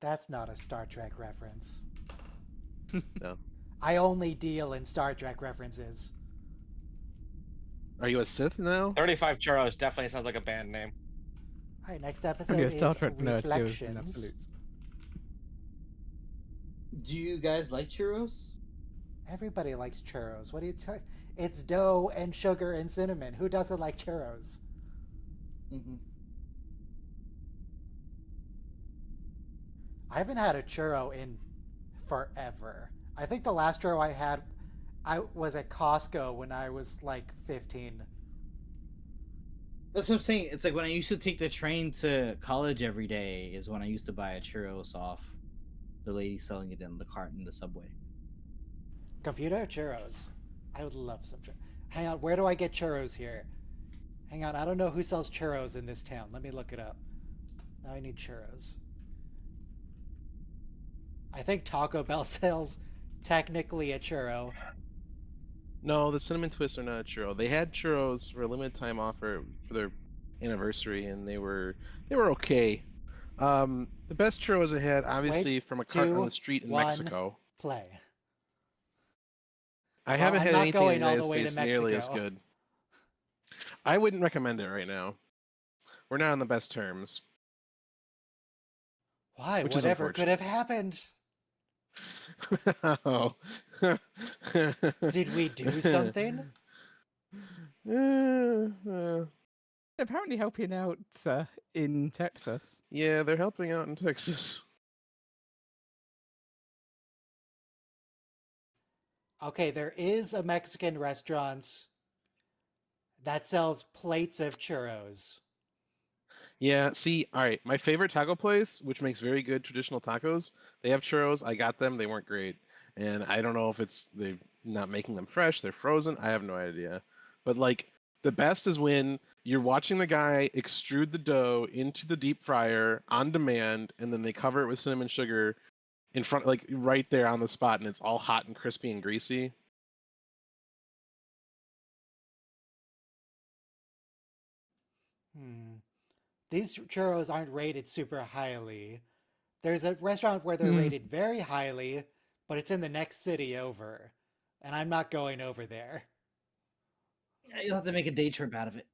That's not a Star Trek reference. No. I only deal in Star Trek references. Are you a Sith now? 35 Churros definitely sounds like a band name. All right, next episode Yeah, is Star Trek nerds goes in Reflections. absolutes. Do you guys like churros? Everybody likes churros. What do you It's dough and sugar and cinnamon. Who doesn't like churros? Mm-hmm. I haven't had a churro in forever. I think the last churro I was at Costco when I was like 15. That's what I'm saying. It's like when I used to take the train to college every day is when I used to buy a churros off the lady selling it in the cart in the subway. Computer churros. I would love some churros. Hang on, where do I get churros here? Hang on, I don't know who sells churros in this town. Let me look it up. Now I need churros. I think Taco Bell sells technically a churro. No, the cinnamon twists are not a churro. They had churros for a limited time offer for their anniversary, and they were okay. The best churros I had, obviously, from a cart on the street in Mexico. Play. I haven't I'm had not anything in going the all United the way to States nearly as Mexico. good. I wouldn't recommend it right now. We're not on the best terms. Why? Which is Whatever could have unfortunate. happened. Oh. Did we do something? Apparently helping out in Texas. Yeah, they're helping out in Texas. Okay, there is a Mexican restaurant that sells plates of churros. Yeah, see, all right, my favorite taco place, which makes very good traditional tacos, they have churros. I got them, they weren't great. And I don't know if it's they're not making them fresh, they're frozen. I have no idea. But like the best is when you're watching the guy extrude the dough into the deep fryer on demand, and then they cover it with cinnamon sugar in front, like right there on the spot, and it's all hot and crispy and greasy. These churros aren't rated super highly. There's a restaurant where they're Hmm. rated very highly, but it's in the next city over. and I'm not going over there. You'll have to make a day trip out of it.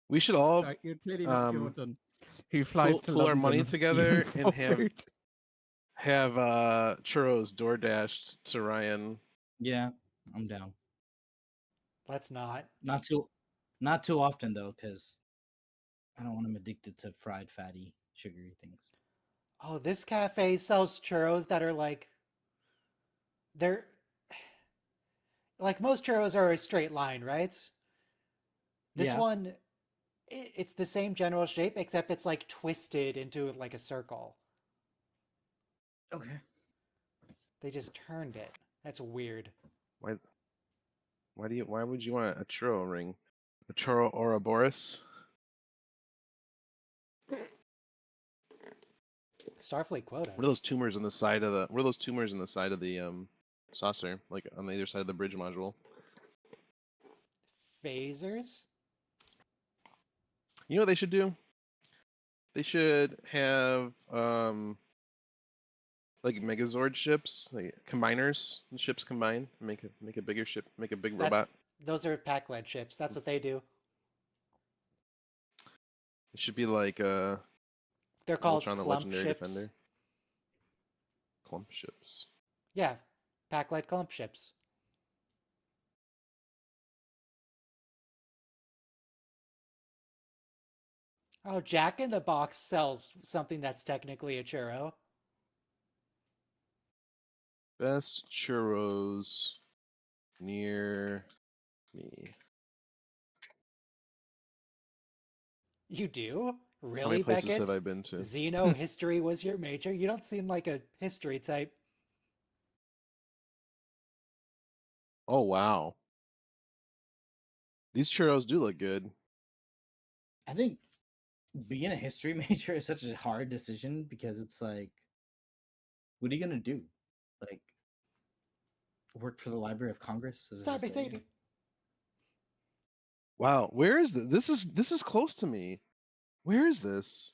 We should all Like, you're clearly not um, Jordan, who flies to pool our money London together even and for have food. churros door dashed to Ryan. Yeah, I'm down. Let's not. Not too often though, because I don't want him addicted to fried, fatty, sugary things. Oh, this cafe sells churros that are like they're like most churros are a straight line, right? This Yeah. one, it's the same general shape, except it's like twisted into like a circle. Okay. They just turned it. That's weird. Why would you want a churro ring? A churro Ouroboros? Starfleet quotas. What are those tumors in the side of the saucer, like on the other side of the bridge module? Phasers? You know what they should do? They should have like Megazord ships, like combiners. The ships combine, make a bigger ship, make a big robot. Those are pack-led ships. That's what they do. It should be like They're called Voltron the clump Legendary ships. Defender. Clump ships. Yeah, pack-led clump ships. Oh, Jack in the Box sells something that's technically a churro. Best churros near me. You do? How Really, many places Beckett? have I been to? Xeno history was your major? You don't seem like a history type. Oh wow. These churros do look good. I think being a history major is such a hard decision because it's like, what are you gonna do? Like, work for the Library of Congress as a Starbase historian? 80. Wow, where is this? This is close to me. Where is this?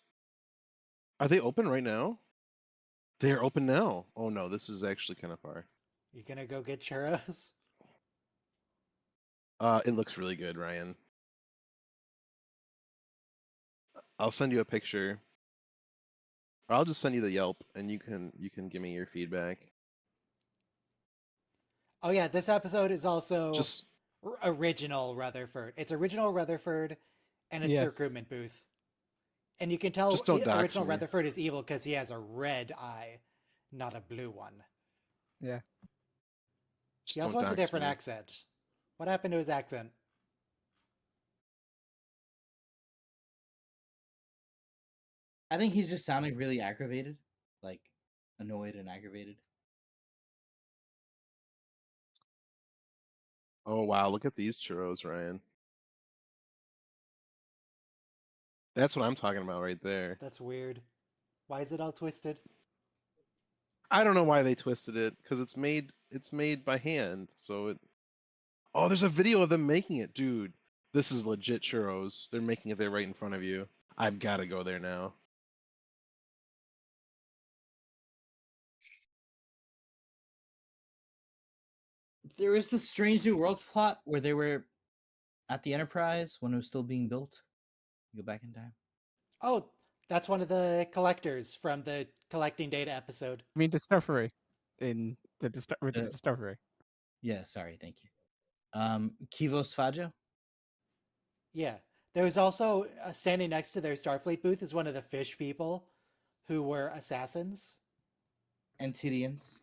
Are they open right now? They are open now. Oh no, this is actually kind of far. You gonna go get churros? It looks really good, Ryan. I'll send you a picture. Or I'll just send you the Yelp and you can give me your feedback. Oh yeah, this episode is also Just original Rutherford. It's original Rutherford, and it's the Yes. recruitment booth. And you can tell Just don't dox original me. Rutherford is evil because he has a red eye, not a blue one. Yeah. just He also don't has a dox different me. accent. What happened to his accent? I think he's just sounding really aggravated, like annoyed and aggravated. Oh wow, look at these churros, Ryan. That's what I'm talking about right there. That's weird. Why is it all twisted? I don't know why they twisted it because it's made by hand. So it. Oh, there's a video of them making it, dude. This is legit churros. They're making it there right in front of you. I've got to go there now. There is this Strange New Worlds plot where they were at the Enterprise when it was still being built. You go back in time. Oh, that's one of the collectors from the collecting data episode. I mean, Discovery in the with the Uh, Discovery. Yeah, sorry, thank you. Kivos Fajo? Yeah. There was also standing next to their Starfleet booth is one of the fish people who were assassins. Antidians.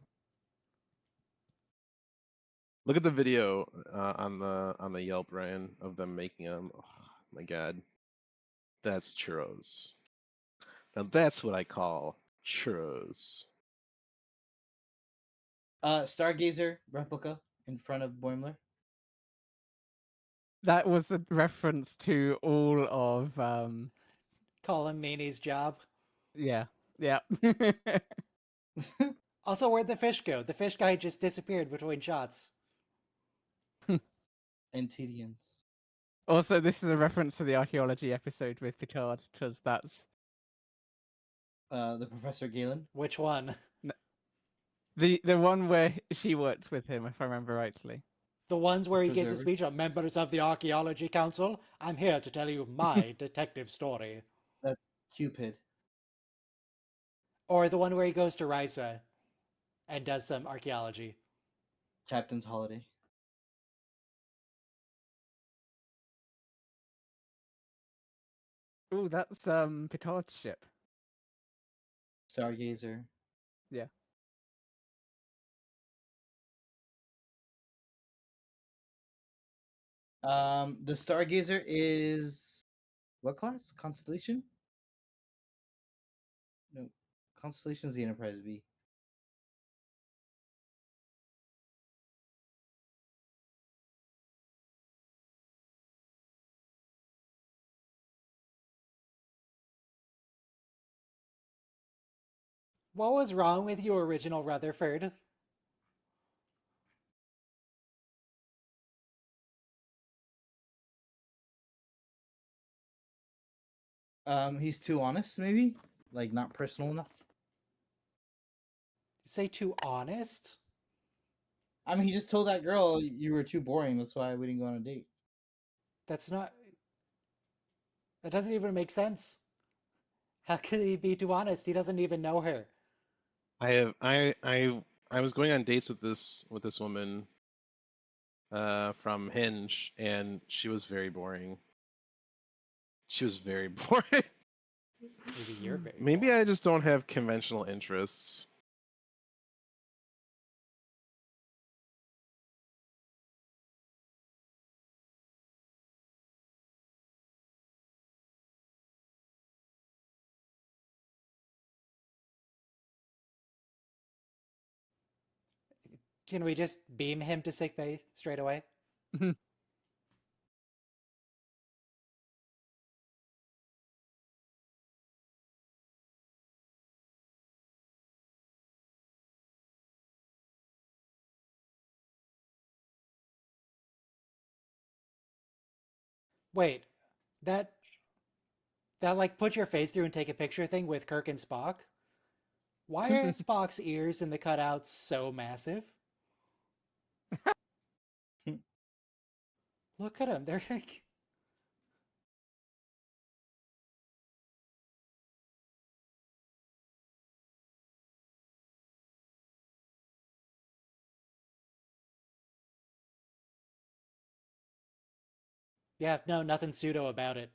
Look at the video on the Yelp, Ryan, of them making them. Oh my god, that's churros. Now that's what I call churros. Stargazer replica in front of Boimler. That was a reference to all of Colin Meaney's job. yeah. Yeah. Also, where'd the fish go? The fish guy just disappeared between shots. Antidians. Also, this is a reference to the archaeology episode with Picard, because that's The Professor Galen. Which one? The one where she worked with him, if I remember rightly. The ones where he gives a Preserver. speech on members of the Archaeology Council. I'm here to tell you my detective story. That's Cupid. Or the one where he goes to Risa and does some archaeology. Captain's Holiday. Ooh, that's Picard's ship. Stargazer. Yeah. The Stargazer is what class? Constellation? No, Constellation is the Enterprise B. What was wrong with you, original Rutherford? He's too honest, maybe? Like not personal enough. Say too honest? I mean, he just told that girl you were too boring. That's why we didn't go on a date. That's not. That doesn't even make sense. How could he be too honest? He doesn't even know her. I was going on dates with this woman from Hinge, and she was very boring. She was very boring. Maybe you're very. Maybe boring. I just don't have conventional interests. Can we just beam him to sickbay straight away? Wait, that like put your face through and take a picture thing with Kirk and Spock? Why are Spock's ears in the cutouts so massive? Look at them. They're like. Yeah, no, nothing pseudo about it.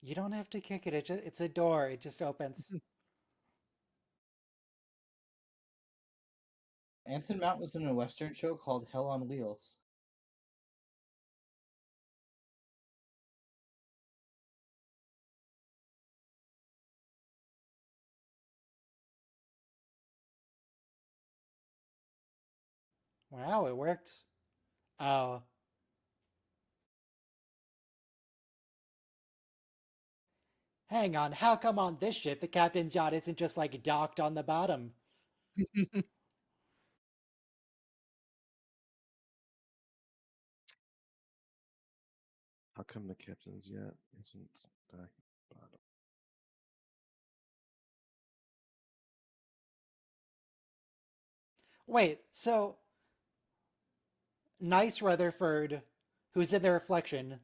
You don't have to kick it. It's a door. It just opens. Anson Mount was in a Western show called Hell on Wheels. Wow, it worked. Oh. Hang on, how come on this ship the captain's yacht isn't just like docked on the bottom? How come the captain's yacht isn't docked bottom? Wait, so nice Rutherford, who's in the reflection,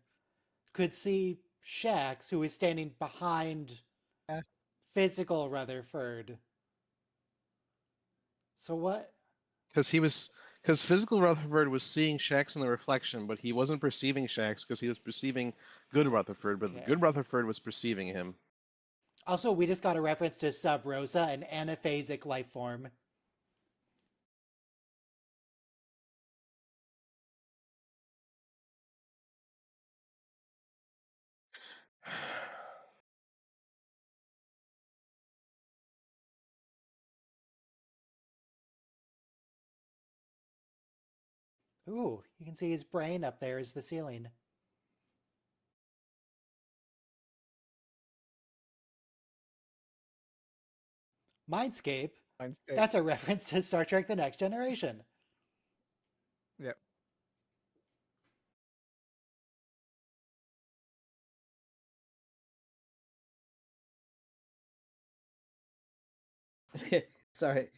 could see Shax, who is standing behind Yeah. physical Rutherford. So what? Because physical Rutherford was seeing Shax in the reflection, but he wasn't perceiving Shax because he was perceiving good Rutherford, but the Okay. good Rutherford was perceiving him. Also, we just got a reference to Sub Rosa, an anaphasic life form. Ooh, you can see his brain up there as the ceiling. Mindscape? Mindscape. That's a reference to Star Trek The Next Generation. Yep. Sorry.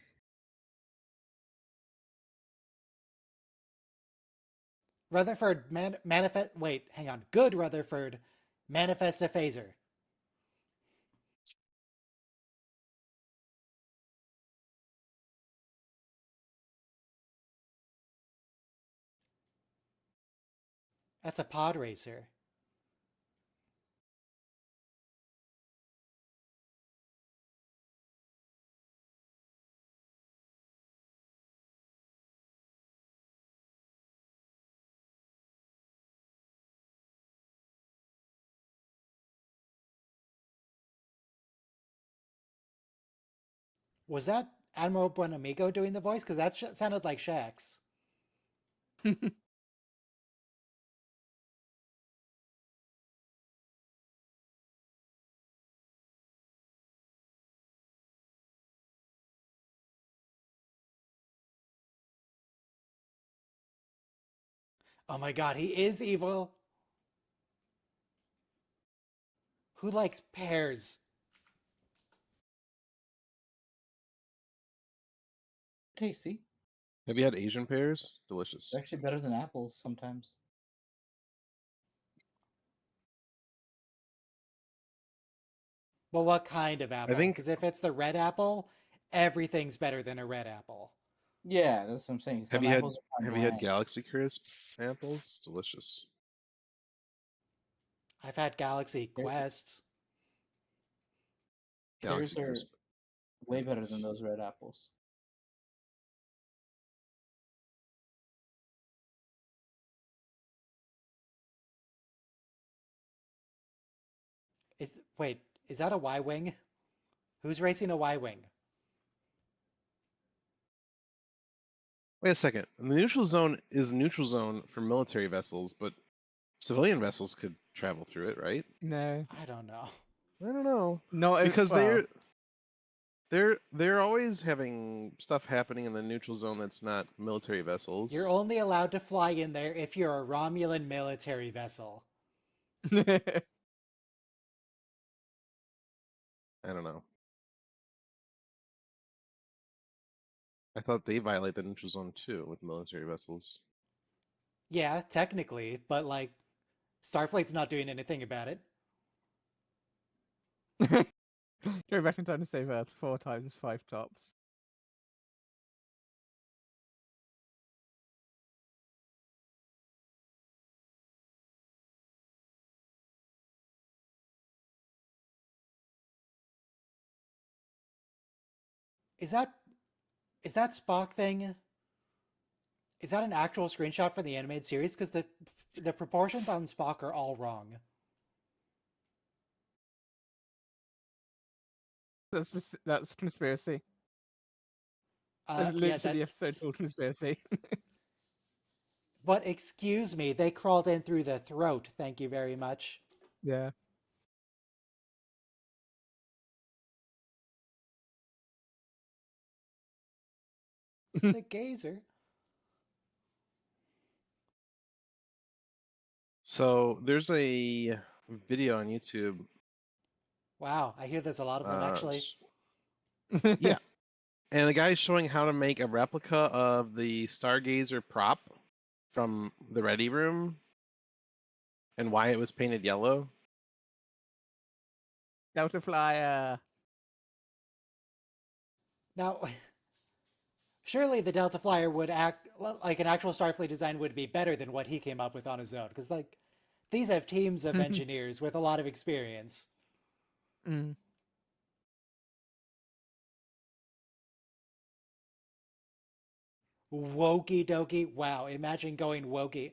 Rutherford manifest. Wait, hang on. Good Rutherford manifest a phaser. That's a pod racer. Was that Admiral Buenamigo doing the voice? Because that sounded like Shax. Oh my god, he is evil. Who likes pears? Tasty. Have you had Asian pears? Delicious. They're actually better than apples sometimes. Well, what kind of apple? think- Because if it's the red apple, everything's better than a red apple. Yeah, that's what I'm saying. Some Have you had apples are Have you had bland. Galaxy Crisp apples? Delicious. I've had Galaxy Pears- Quest. Galaxy Pears are Crisp. way better than Yes. those red apples. Wait, is that a Y-wing? Who's racing a Y-wing? Wait a second. The neutral zone is a neutral zone for military vessels, but civilian vessels could travel through it, right? No, I don't know. I don't know. not Because well, they're always having stuff happening in the neutral zone that's not military vessels. You're only allowed to fly in there if you're a Romulan military vessel. I don't know. I thought they violate the neutral zone too with military vessels. Yeah, technically, but like, Starfleet's not doing anything about it. Go back in time to save Earth 4 times 5 tops. Is that Spock thing? Is that an actual screenshot for the animated series? Because the proportions on Spock are all wrong. That's conspiracy. That's Yeah, literally the episode called conspiracy. But excuse me, they crawled in through the throat. Thank you very much. Yeah. The gazer. So there's a video on YouTube. Wow, I hear there's a lot of them actually. Yeah. And the guy's showing how to make a replica of the Stargazer prop from the Ready Room and why it was painted yellow. Delta Flyer. Now, surely the Delta Flyer would act like an actual Starfleet design would be better than what he came up with on his own. Because like, these have teams of engineers with a lot of experience. Mm. Wokey dokey. Wow, imagine going wokey.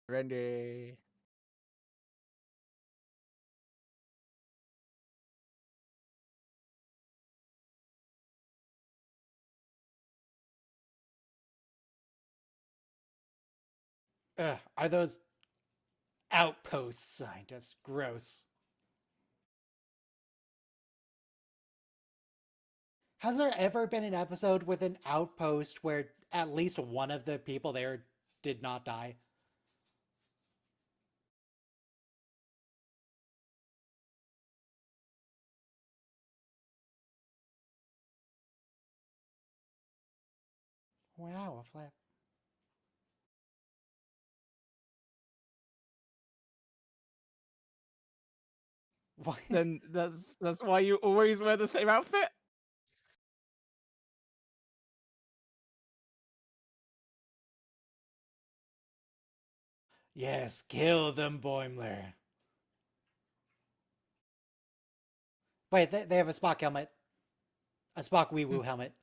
Randy. Ugh, are those outpost scientists gross? Has there ever been an episode with an outpost where at least one of the people there did not die? Wow, a flap. What? Then that's why you always wear the same outfit. Yes, kill them, Boimler. Wait, they have a Spock helmet. A Spock wee woo helmet.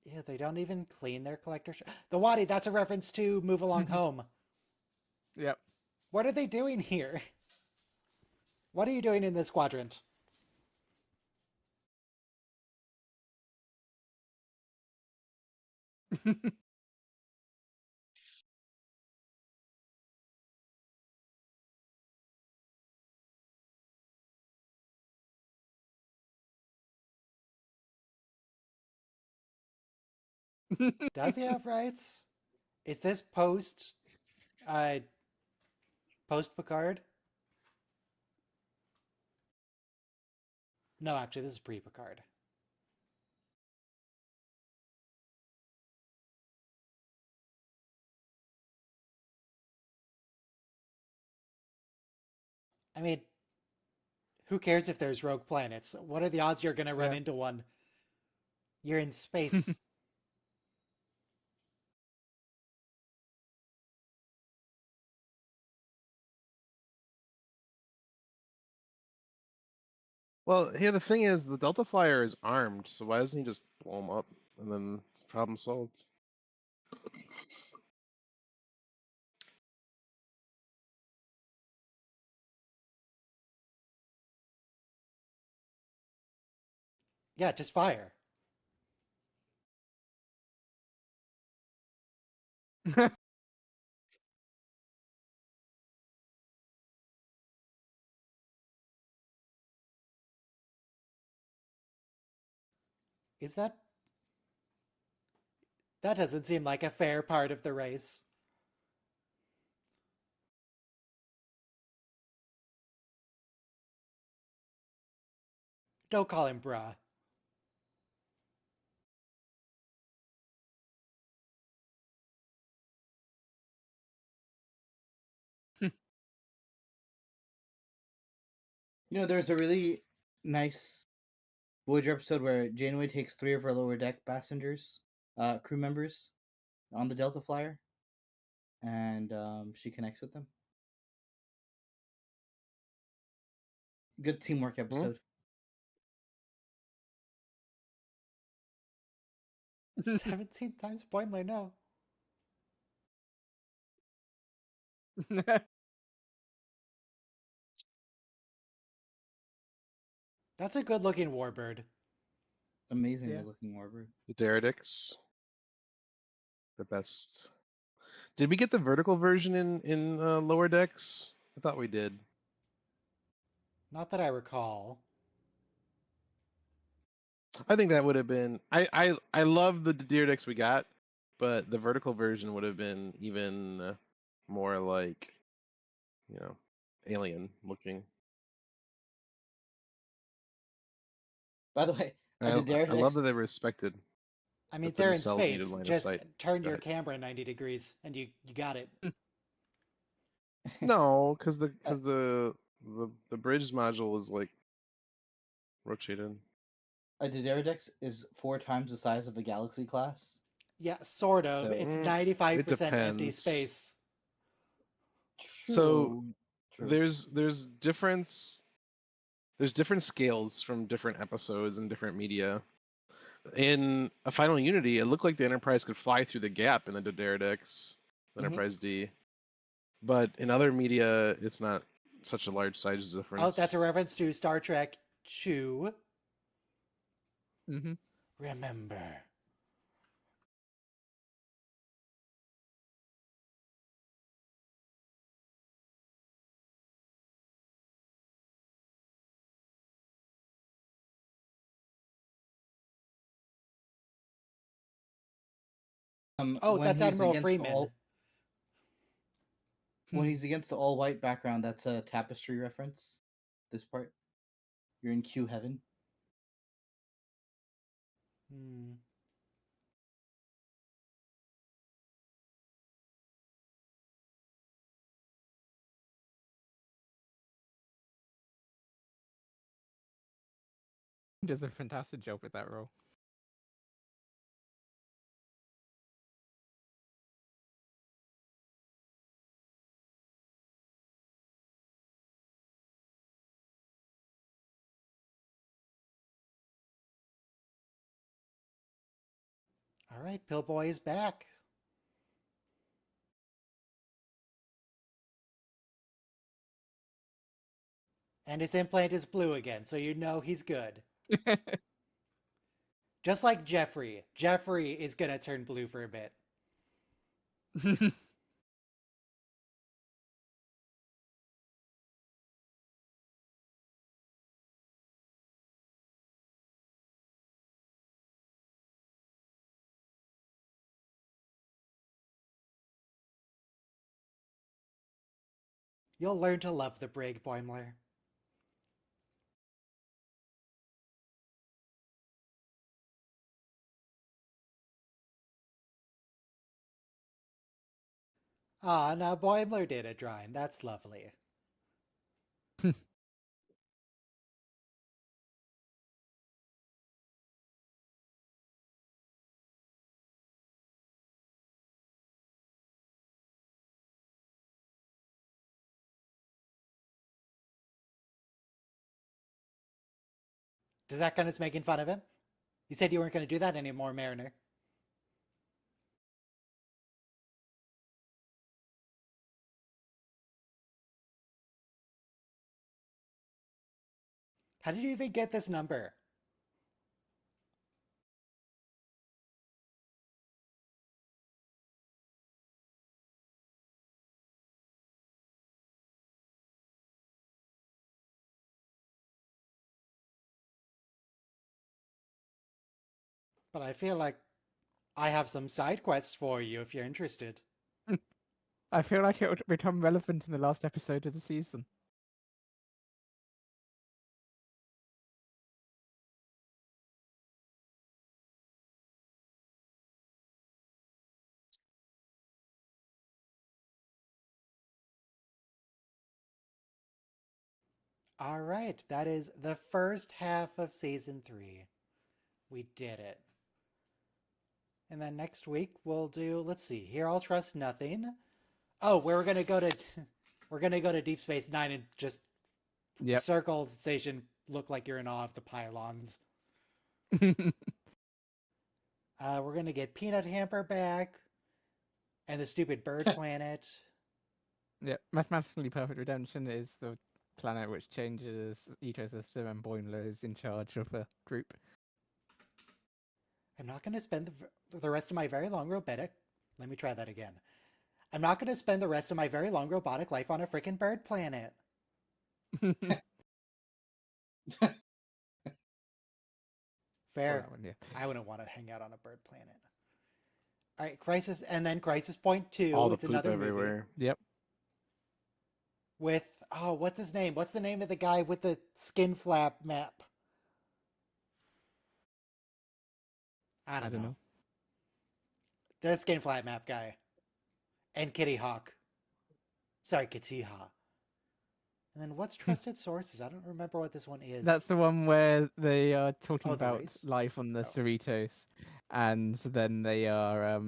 Yeah, they don't even clean their collector. The Wadi, that's a reference to Move Along Home. Yep. What are they doing here? What are you doing in this quadrant? Does he have rights? Is this post Picard? No, actually, this is pre-Picard. I mean, who cares if there's rogue planets? What are the odds you're gonna run into one? You're in space. Well, here the thing is, the Delta Flyer is armed, so why doesn't he just blow him up and then it's problem solved? Yeah, just fire. Is that... That doesn't seem like a fair part of the race. Don't call him bruh. You know, there's a really nice Voyager episode where Janeway takes 3 of her lower deck passengers, crew members, on the Delta Flyer, and she connects with them. Good teamwork episode. 17 times Boimler, no. That's a good looking warbird. Amazingly Yeah. looking warbird. The Deredix, the best. Did we get the vertical version in lower decks? I thought we did. Not that I recall. I think that would have been. I love the Deredix we got, but the vertical version would have been even more like, you know, alien looking. By the way, I love that they were respected. I mean, That the they're in nacelles needed space. line of Just sight. turn Go your ahead. camera 90 degrees and you got it. No, because the bridge module is like rotated. a Deredex is 4 times the size of a Galaxy class. Yeah, sort of. So- It's it 95% empty depends. space. So True. there's different scales from different episodes and different media. In a Final Unity, it looked like the Enterprise could fly through the gap in the Deredex, Mhm. Enterprise D. But in other media, it's not such a large size difference. Oh, that's a reference to Star Trek Chew. Mm-hmm. Remember. Oh, When that's he's Admiral against Freeman. when he's against the all white background, that's a tapestry reference. This part, you're in Q heaven. Hmm. He does a fantastic job with that role. All right, Pillboy is back. And his implant is blue again, so you know he's good. Just like Jeffrey. Jeffrey is gonna turn blue for a bit. You'll learn to love the brig, Boimler. Ah, now Boimler did a drawing. That's lovely. Does that count as making fun of him? You said you weren't going to do that anymore, Mariner. How did you even get this number? But I feel like I have some side quests for you if you're interested. I feel like it would become relevant in the last episode of the season. All right, that is the first half of season 3. We did it. And then next week we'll do, let's see, Here I'll Trust Nothing. Oh, we're going to go to we're going to go to Deep Space 9 and just Yep. circle station look like you're in awe of the pylons. We're going to get Peanut Hamper back and the stupid bird planet. Yeah, Mathematically Perfect Redemption is the planet which changes ecosystem, and Boimler is in charge of a group. I'm not going to spend the rest of my very long robotic. Let me try that again. I'm not going to spend the rest of my very long robotic life on a freaking bird planet. Fair. That one, yeah. I wouldn't want to hang out on a bird planet. All right, Crisis, and then Crisis Point 2. All the it's poop another everywhere. movie Yep. with what's his name? What's the name of the guy with the skin flap map? I don't know. The skin flap map guy. And Kitty Hawk. Sorry, Kitty Hawk. And then what's Trusted Sources? I don't remember what this one is. That's the one where they are talking Oh, the about race? life on the Oh. Cerritos, and then they are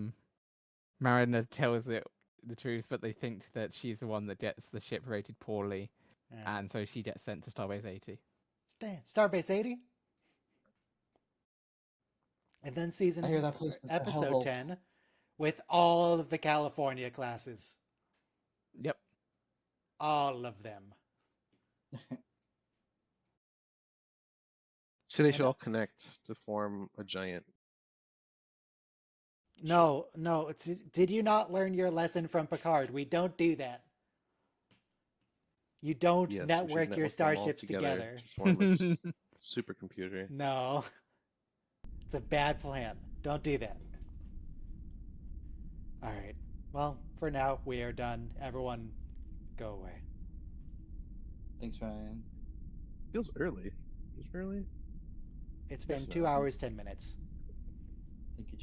Mariner tells the truth, but they think that she's the one that gets the ship rated poorly, Yeah. and so she gets sent to Starbase 80. Starbase 80? And then I hear that place is a episode hellhole. 10 with all of the California classes. Yep. All of them. So they And, should all connect to form a giant. No, no. Did you not learn your lesson from Picard? We don't do that. You don't Yes, we should network your network them all starships together. to form a supercomputer. No. It's a bad plan. Don't do that. Alright. Well, for now, we are done. Everyone, go away. Thanks, Ryan. Feels early. Is it early? It's been Guess 2 not. hours, 10 minutes. Thank you.